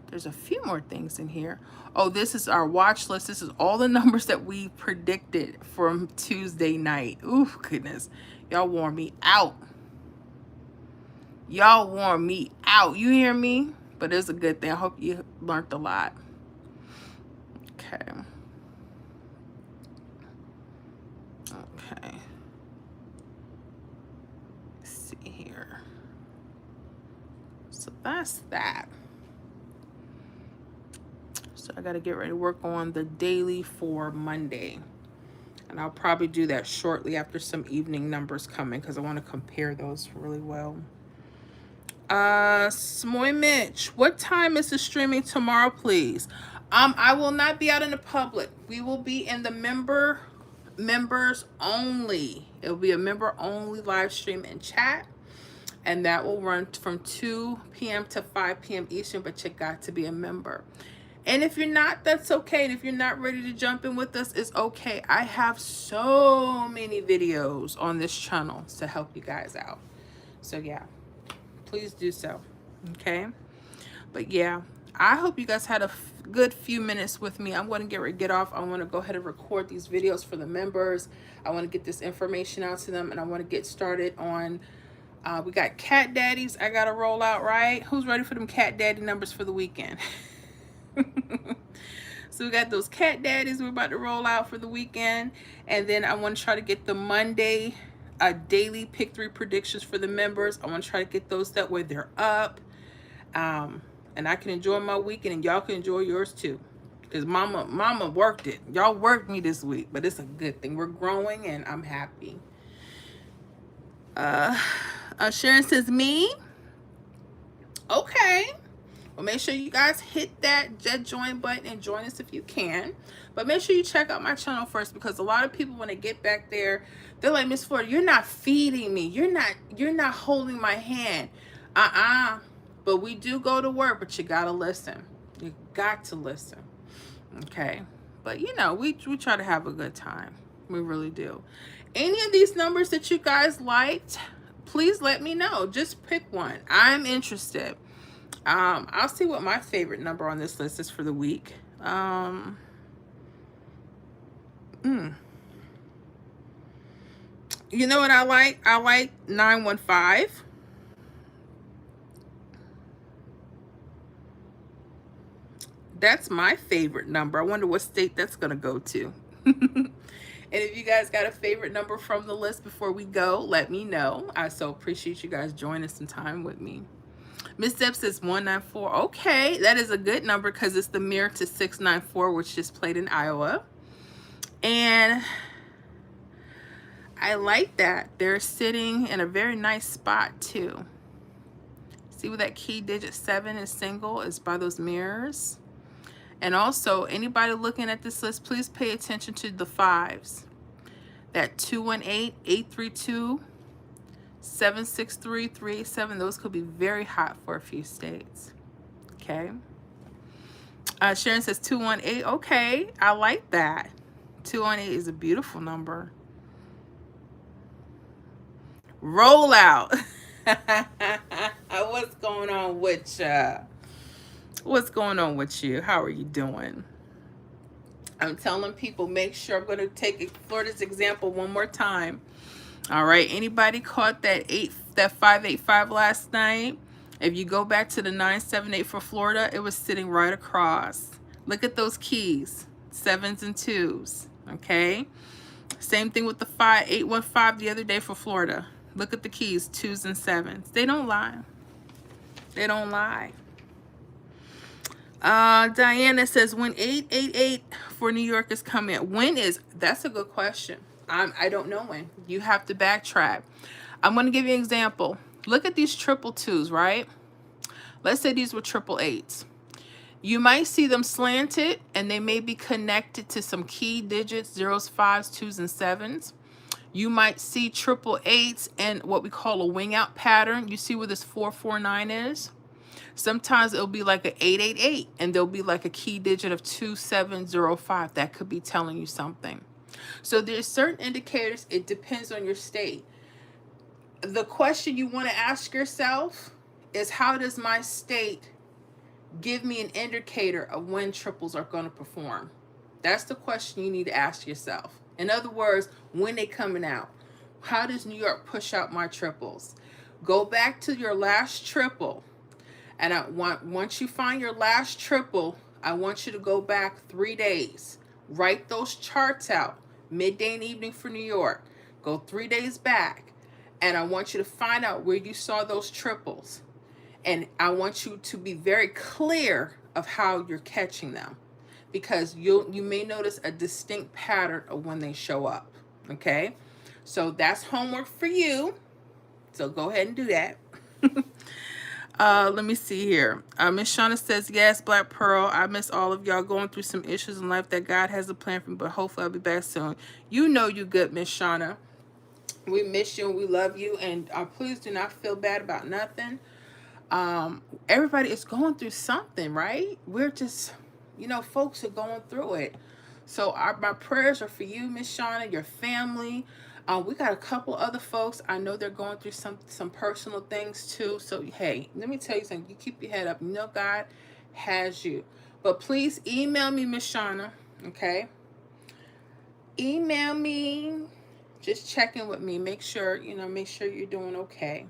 There's a few more things in here. Oh, this is our watch list. This is all the numbers that we predicted from Tuesday night. Ooh, goodness. Y'all wore me out. Y'all wore me out. You hear me? But it's a good thing. I hope you learned a lot. Okay. Okay. Let's see here. So that's that. So I got to get ready to work on the daily for Monday. And I'll probably do that shortly after some evening numbers come in because I want to compare those really well. Smoy Mitch, what time is the streaming tomorrow, please? I will not be out in the public. We will be in the members only. It will be a member only live stream and chat. And that will run from 2 p.m. to 5 p.m. Eastern, but you got to be a member. And if you're not, that's okay. And if you're not ready to jump in with us, it's okay. I have so many videos on this channel to help you guys out. So yeah, please do so. Okay. But yeah, I hope you guys had a good few minutes with me. I'm going to get ready to get off. I want to go ahead and record these videos for the members. I want to get this information out to them, and I want to get started on, we got cat daddies I got to roll out, right? Who's ready for them cat daddy numbers for the weekend? So we got those cat daddies we're about to roll out for the weekend, and then I want to try to get the Monday daily pick 3 predictions for the members. I want to try to get those that way they're up, and I can enjoy my weekend, and y'all can enjoy yours too, because mama worked it. Y'all worked me this week, but it's a good thing. We're growing and I'm happy. Sharon says me. Okay. Well, make sure you guys hit that join button and join us if you can. But make sure you check out my channel first, because a lot of people, when they get back there, they're like, Miss Florida, you're not feeding me. You're not holding my hand. But we do go to work, but you gotta listen. You got to listen. Okay. But you know, we try to have a good time. We really do. Any of these numbers that you guys liked, please let me know. Just pick one. I'm interested. I'll see what my favorite number on this list is for the week. You know what I like? I like 915. That's my favorite number. I wonder what state that's going to go to. And if you guys got a favorite number from the list before we go, let me know. I so appreciate you guys joining some time with me. Miss Deb says 194. Okay, that is a good number because it's the mirror to 694, which just played in Iowa. And I like that. They're sitting in a very nice spot too. See where that key digit 7 is single is by those mirrors. And also, anybody looking at this list, please pay attention to the 5s. That 218, 832, 763, 387, those could be very hot for a few states. Okay. Sharon says 218. Okay, I like that. 218 is a beautiful number. Roll out. What's going on with you? What's going on with you? How are you doing? I'm telling people, make sure, I'm going to take Florida's example one more time. All right, anybody caught that 585 last night? If you go back to the 978 for Florida, it was sitting right across. Look at those keys, 7s and 2s. Okay, same thing with the 815 the other day for Florida. Look at the keys, 2s and 7s. They don't lie. They don't lie. Diana says when 888 for New York is coming. When is? That's a good question. I don't know when. You have to backtrack. I'm going to give you an example. Look at these 222s, right? Let's say these were 888s. You might see them slanted, and they may be connected to some key digits, 0s, 5s, 2s, and 7s. You might see 888s and what we call a wing out pattern. You see where this 449 is? Sometimes it'll be like an 888 and there'll be like a key digit of 2705. That could be telling you something. So there's certain indicators. It depends on your state. The question you want to ask yourself is, how does my state give me an indicator of when triples are going to perform? That's the question you need to ask yourself. In other words, when they coming out. How does New York push out my triples? Go back to your last triple. And once you find your last triple, I want you to go back 3 days. Write those charts out, midday and evening for New York. Go 3 days back. And I want you to find out where you saw those triples. And I want you to be very clear of how you're catching them, because you may notice a distinct pattern of when they show up. Okay? So that's homework for you. So go ahead and do that. Let me see here. Miss Shauna says, yes, Black Pearl, I miss all of y'all, going through some issues in life that God has a plan for me, but hopefully I'll be back soon. You know you good, Miss Shauna. We miss you and we love you, and please do not feel bad about nothing. Everybody is going through something, right? We're just, folks are going through it. So my prayers are for you, Miss Shauna, your family. We got a couple other folks. I know they're going through some personal things too. So, hey, let me tell you something. You keep your head up. You know God has you. But please email me, Miss Shauna, okay? Email me. Just check in with me. Make sure you're doing okay.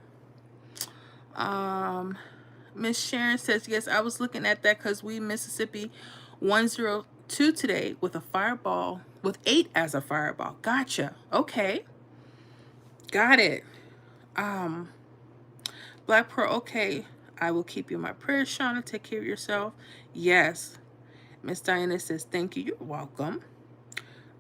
Miss Sharon says, yes, I was looking at that because we Mississippi 102 today with a fireball, with 8 as a fireball. Gotcha. Okay. Got it. Black Pearl, okay. I will keep you in my prayers, Shauna. Take care of yourself. Yes. Miss Diana says, thank you. You're welcome.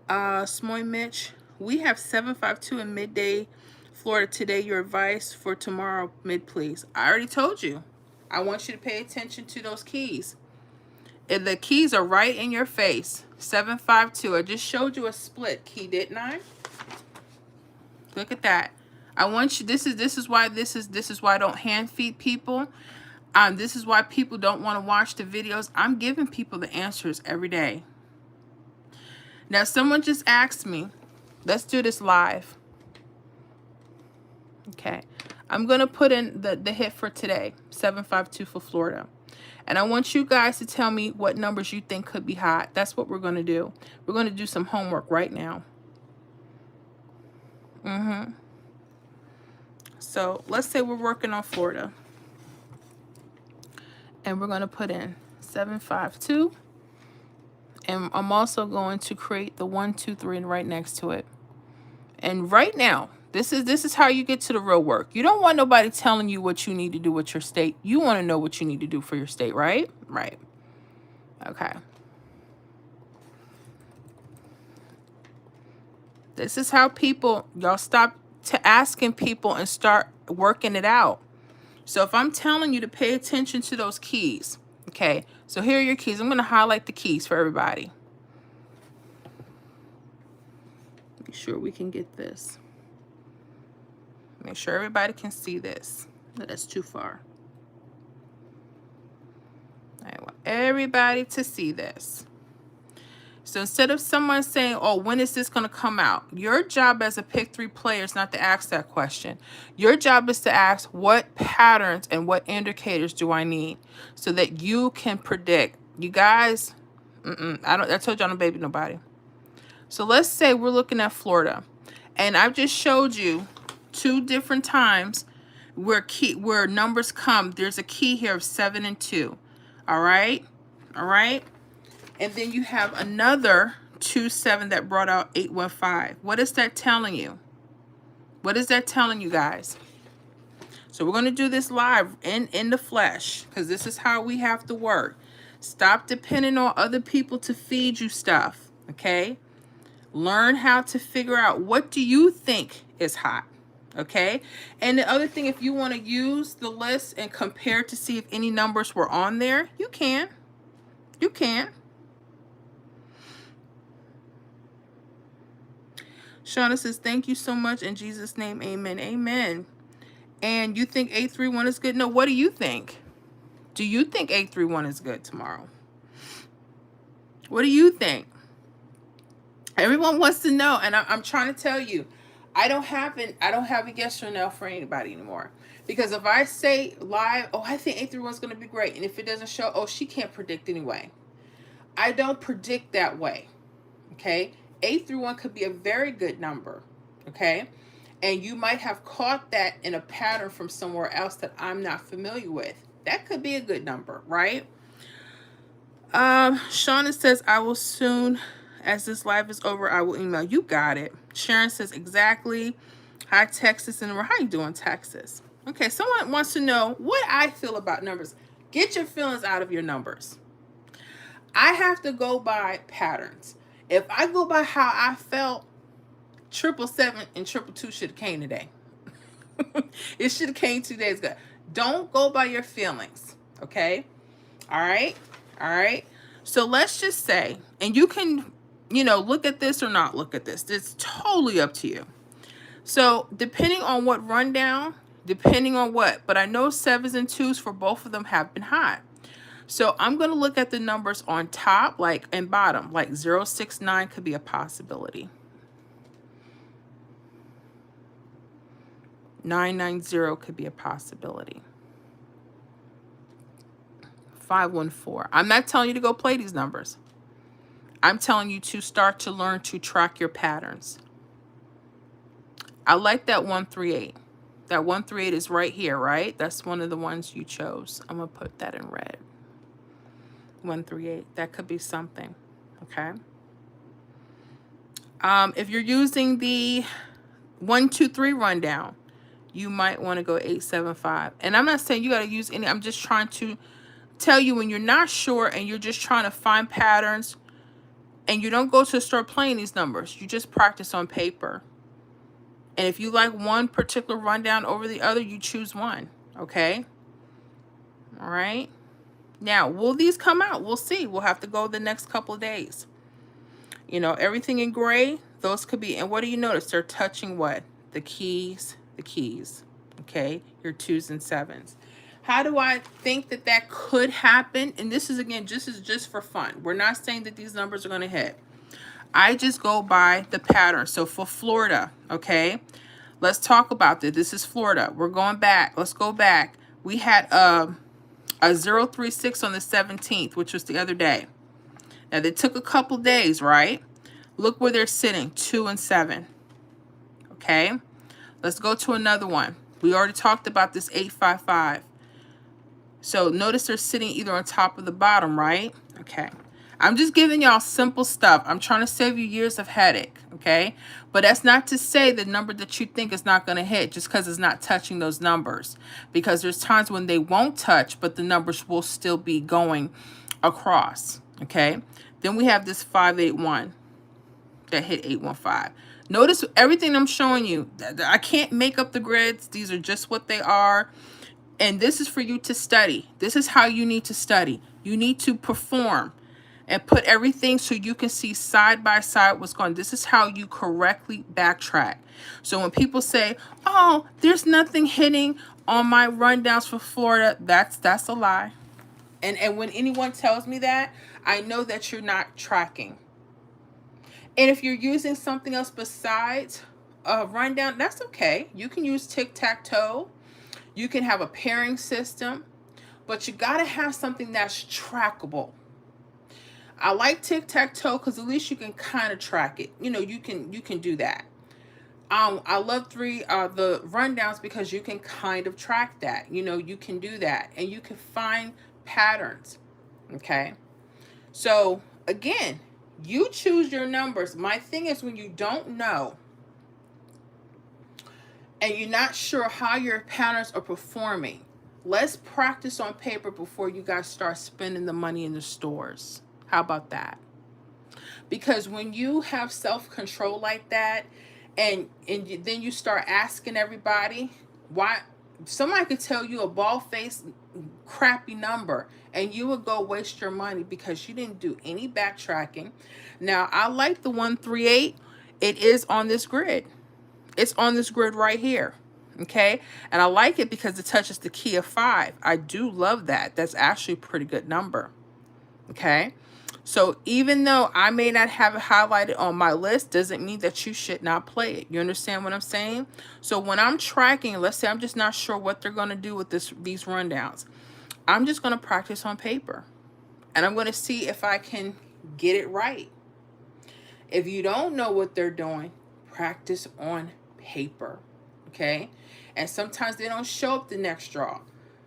Smoy Mitch, we have 752 in midday, Florida today. Your advice for tomorrow, mid, please. I already told you. I want you to pay attention to those keys. If the keys are right in your face. 752. I just showed you a split key, didn't I? Look at that. I want you. This is why I don't hand feed people. This is why people don't want to watch the videos. I'm giving people the answers every day. Now, someone just asked me. Let's do this live. Okay. I'm going to put in the hit for today, 752 for Florida. And I want you guys to tell me what numbers you think could be hot. That's what we're going to do. We're going to do some homework right now. So let's say we're working on Florida. And we're going to put in 752. And I'm also going to create the 1, 2, 3 and right next to it. And right now, this is how you get to the real work. You don't want nobody telling you what you need to do with your state. You want to know what you need to do for your state, right? Right. Okay. This is how y'all stop asking people and start working it out. So if I'm telling you to pay attention to those keys, okay, so here are your keys. I'm going to highlight the keys for everybody. Make sure we can get this. Make sure everybody can see this. No, that's too far. I want everybody to see this. So instead of someone saying, oh, when is this going to come out? Your job as a pick 3 player is not to ask that question. Your job is to ask, what patterns and what indicators do I need so that you can predict? You guys, I told you I don't baby nobody. So let's say we're looking at Florida, and I've just showed you 2 different times where numbers come. There's a key here of 7 and 2. All right. And then you have another 2, 7 that brought out 815. What is that telling you? What is that telling you guys? So we're going to do this live in the flesh, because this is how we have to work. Stop depending on other people to feed you stuff. Okay. Learn how to figure out, what do you think is hot? Okay. And the other thing, if you want to use the list and compare to see if any numbers were on there, you can. You can. Shauna says, thank you so much. In Jesus' name, amen. Amen. And you think 831 is good? No, what do you think? Do you think 831 is good tomorrow? What do you think? Everyone wants to know, and I'm trying to tell you, I don't have a yes or no for anybody anymore. Because if I say live, oh, I think 831 is going to be great, and if it doesn't show, oh, she can't predict anyway. I don't predict that way. Okay, 831 could be a very good number. Okay, and you might have caught that in a pattern from somewhere else that I'm not familiar with. That could be a good number, right? Shauna says, I will soon, as this live is over, I will email. You got it. Sharon says, exactly. Hi, Texas. And how you doing, Texas? Okay, someone wants to know what I feel about numbers. Get your feelings out of your numbers. I have to go by patterns. If I go by how I felt, 777 and 222 should have came today. It should have came 2 days ago. Don't go by your feelings, okay? All right? All right? So let's just say, and you can, look at this or not look at this. It's totally up to you. So depending on what rundown, depending on what, but I know 7s and 2s for both of them have been high. So I'm going to look at the numbers on top, like, and bottom, like 069 could be a possibility. 990 could be a possibility. 514. I'm not telling you to go play these numbers. I'm telling you to start to learn to track your patterns. I like that 138. That 138 is right here, right? That's one of the ones you chose. I'm going to put that in red. 138. That could be something. Okay. If you're using the 123 rundown, you might want to go 875. And I'm not saying you got to use any. I'm just trying to tell you when you're not sure and you're just trying to find patterns, and you don't go to the store playing these numbers. You just practice on paper. And if you like one particular rundown over the other, you choose one. Okay? All right? Now, will these come out? We'll see. We'll have to go the next couple of days. Everything in gray, those could be. And what do you notice? They're touching what? The keys. Okay? Your 2s and 7s. How do I think that could happen? And this is, again, just for fun. We're not saying that these numbers are going to hit. I just go by the pattern. So for Florida, okay, let's talk about this. This is Florida. We're going back. Let's go back. We had a 036 on the 17th, which was the other day. Now, they took a couple days, right? Look where they're sitting, 2 and 7. Okay? Let's go to another one. We already talked about this 855. So notice they're sitting either on top or the bottom, right? Okay. I'm just giving y'all simple stuff. I'm trying to save you years of headache, okay? But that's not to say the number that you think is not going to hit just because it's not touching those numbers. Because there's times when they won't touch, but the numbers will still be going across, okay? Then we have this 581 that hit 815. Notice everything I'm showing you. I can't make up the grids. These are just what they are. And this is for you to study. This is how you need to study. You need to perform and put everything so you can see side by side what's going on. This is how you correctly backtrack. So when people say, oh, there's nothing hitting on my rundowns for Florida, that's a lie. And when anyone tells me that, I know that you're not tracking. And if you're using something else besides a rundown, that's okay. You can use tic-tac-toe. You can have a pairing system, but you got to have something that's trackable. I like tic-tac-toe because at least you can kind of track it. You can do that. I love the rundowns because you can kind of track that. You can do that, and you can find patterns. Okay, so again, you choose your numbers. My thing is, when you don't know and you're not sure how your patterns are performing, let's practice on paper before you guys start spending the money in the stores. How about that? Because when you have self-control like that, and then you start asking everybody why, somebody could tell you a bald-faced crappy number and you would go waste your money because you didn't do any backtracking. Now, I like the 138. It is on this grid. It's on this grid right here. Okay. And I like it because it touches the key of 5. I do love that. That's actually a pretty good number. Okay. So even though I may not have it highlighted on my list, doesn't mean that you should not play it. You understand what I'm saying? So when I'm tracking, let's say I'm just not sure what they're going to do with these rundowns. I'm just going to practice on paper. And I'm going to see if I can get it right. If you don't know what they're doing, practice on paper. Okay? And sometimes they don't show up the next draw.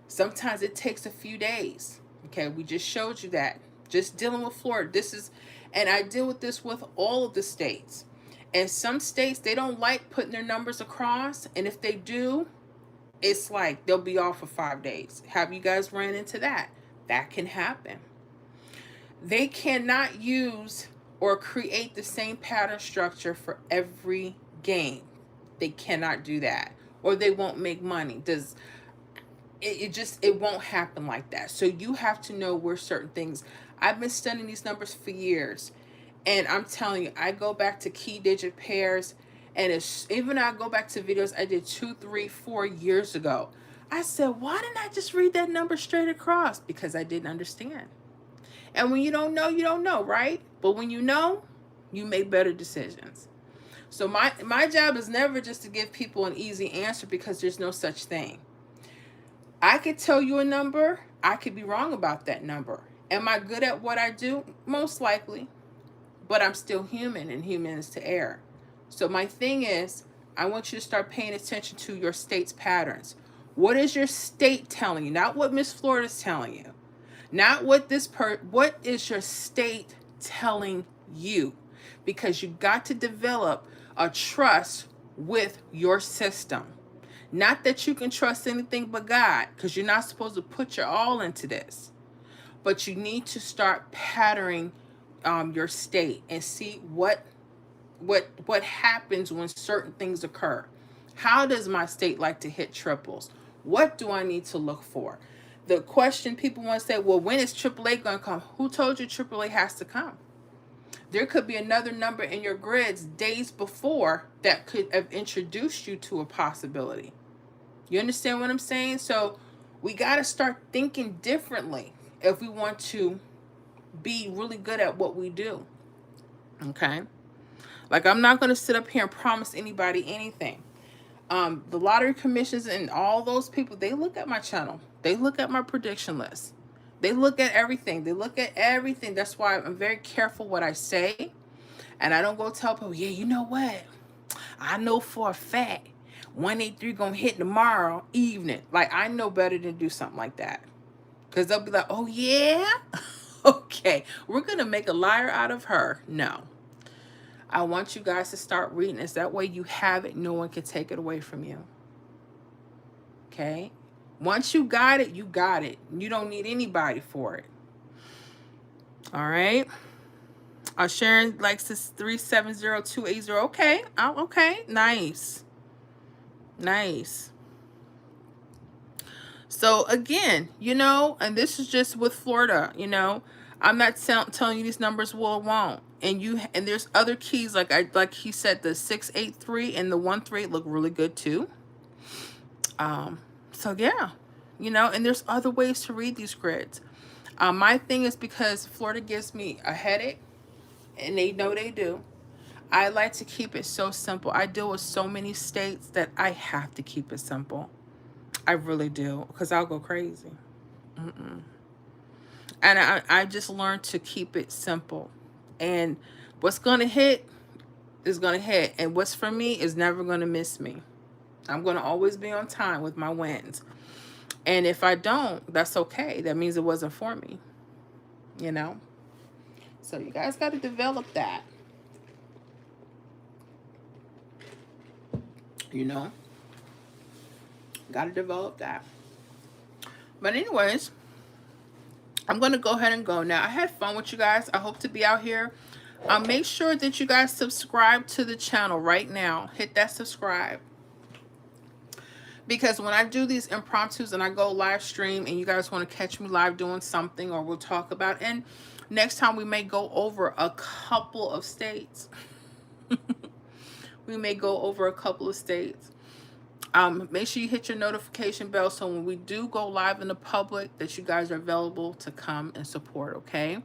Sometimes it takes a few days. Okay? We just showed you that. Just dealing with Florida. And I deal with this with all of the states. And some states, they don't like putting their numbers across. And if they do, it's like they'll be off for 5 days. Have you guys ran into that? That can happen. They cannot use or create the same pattern structure for every game. They cannot do that. Or they won't make money. It won't happen like that. So you have to know where certain things. I've been studying these numbers for years, and I'm telling you, I go back to key digit pairs, and even I go back to videos I did 2, 3, 4 years ago. I said, why didn't I just read that number straight across? Because I didn't understand. And when you don't know, you don't know, right? But when you know, you make better decisions. So my job is never just to give people an easy answer, because there's no such thing. I could tell you a number. I could be wrong about that number. Am I good at what I do? Most likely. But I'm still human, and human is to err. So my thing is, I want you to start paying attention to your state's patterns. What is your state telling you? Not what Miss Florida's telling you. Not what what is your state telling you? Because you got to develop a trust with your system. Not that you can trust anything but God, because you're not supposed to put your all into this. But you need to start patterning your state and see what happens when certain things occur. How does my state like to hit triples? What do I need to look for? The question people want to say, well, when is AAA going to come? Who told you AAA has to come? There could be another number in your grids days before that could have introduced you to a possibility. You understand what I'm saying? So we got to start thinking differently if we want to be really good at what we do. Okay? Like, I'm not going to sit up here and promise anybody anything. The lottery commissions and all those people, they look at my channel. They look at my prediction list. They look at everything. They look at everything. That's why I'm very careful what I say. And I don't go tell people, yeah, you know what? I know for a fact 183 gonna hit tomorrow evening. Like, I know better than do something like that. Because they'll be like, oh, yeah? Okay, we're going to make a liar out of her. No. I want you guys to start reading this. That way you have it. No one can take it away from you. Okay? Once you got it, you got it. You don't need anybody for it. All right? Sharon likes this 370280. Okay. Oh, okay. Nice. Nice. So again, you know, and this is just with Florida, you know, I'm not telling you these numbers will or won't. And there's other keys, like he said, the 683 and the 138 look really good too. So yeah, you know, and there's other ways to read these grids. My thing is, because Florida gives me a headache, and they know they do, I like to keep it so simple. I deal with so many states that I have to keep it simple. I really do, because I'll go crazy. And I just learned to keep it simple. And what's going to hit is going to hit. And what's for me is never going to miss me. I'm going to always be on time with my wins. And if I don't, that's okay. That means it wasn't for me. You know? So you guys got to develop that. You know? Got to develop that. But anyways, I'm going to go ahead and go now. I had fun with you guys. I hope to be out here. Make sure that you guys subscribe to the channel right now. Hit that subscribe. Because when I do these impromptus and I go live stream and you guys want to catch me live doing something, or we'll talk about, and next time we may go over a couple of states. We may go over a couple of states. Make sure you hit your notification bell so when we do go live in the public that you guys are available to come and support, okay?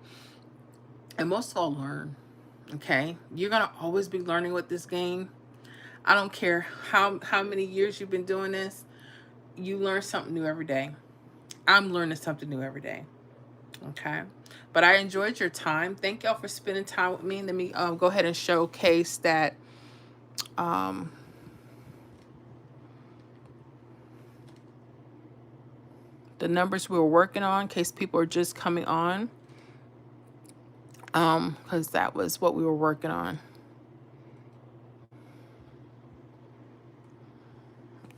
And most of all, learn, okay? You're going to always be learning with this game. I don't care how many years you've been doing this. You learn something new every day. I'm learning something new every day, okay? But I enjoyed your time. Thank y'all for spending time with me. Let me go ahead and showcase that the numbers we were working on in case people are just coming on, because that was what we were working on.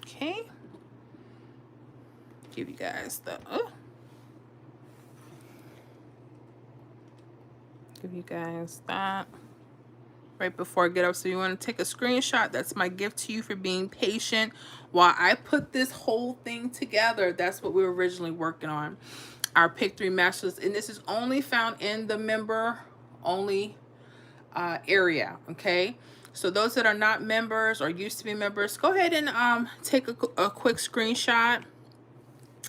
Okay, give you guys the give you guys that right before I get up. So you want to take a screenshot. That's my gift to you for being patient while I put this whole thing together. That's what we were originally working on, our Pick 3 Masters, and this is only found in the member only area, okay? So those that are not members or used to be members, go ahead and take a quick screenshot.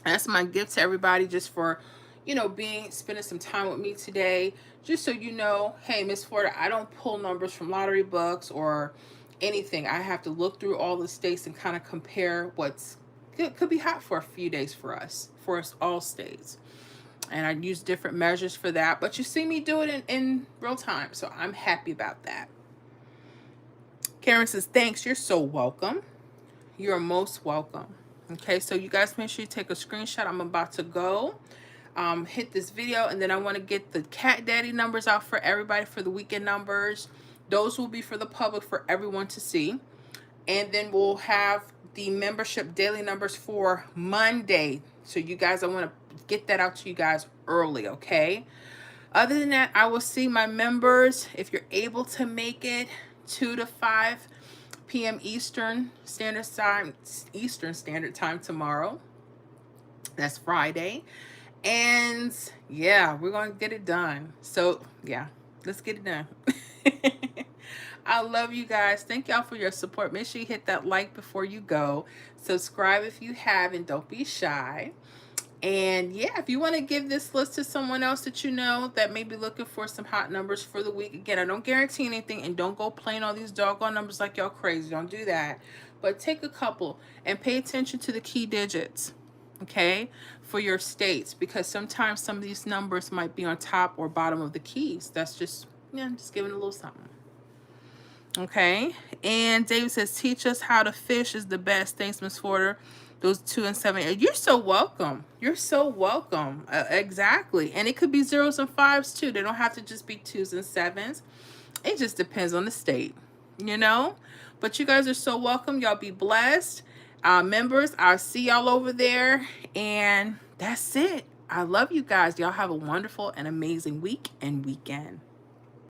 That's my gift to everybody, just for, you know, spending some time with me today. Just so you know, hey, Miss Florida, I don't pull numbers from lottery books or anything. I have to look through all the states and kind of compare what's could be hot for a few days for us all states. And I use different measures for that. But you see me do it in real time, so I'm happy about that. Karen says, thanks. You're so welcome. You're most welcome. Okay, so you guys make sure you take a screenshot. I'm about to go hit this video, and then I want to get the Cat Daddy numbers out for everybody for the weekend numbers. Those will be for the public, for everyone to see. And then we'll have the membership daily numbers for Monday. So you guys, I want to get that out to you guys early, okay? Other than that, I will see my members, if you're able to make it, 2 to 5 p.m. Eastern Standard Time tomorrow. That's Friday. And yeah, we're going to get it done. So yeah, let's get it done. I love you guys. Thank y'all for your support. Make sure you hit that like before you go. Subscribe if you haven't. Don't be shy. And yeah, if you want to give this list to someone else that you know that may be looking for some hot numbers for the week. Again, I don't guarantee anything, and don't go playing all these doggone numbers like y'all crazy. Don't do that. But take a couple and pay attention to the key digits, okay, for your states, because sometimes some of these numbers might be on top or bottom of the keys. That's just, yeah, I'm just giving a little something. Okay, and David says, teach us how to fish is the best. Thanks, Miss Porter. Those 2 and 7. You're so welcome. You're so welcome. Exactly. And it could be 0s and 5s too. They don't have to just be 2s and 7s. It just depends on the state, you know. But you guys are so welcome. Y'all be blessed. Members, I'll see y'all over there. And that's it. I love you guys. Y'all have a wonderful and amazing week and weekend.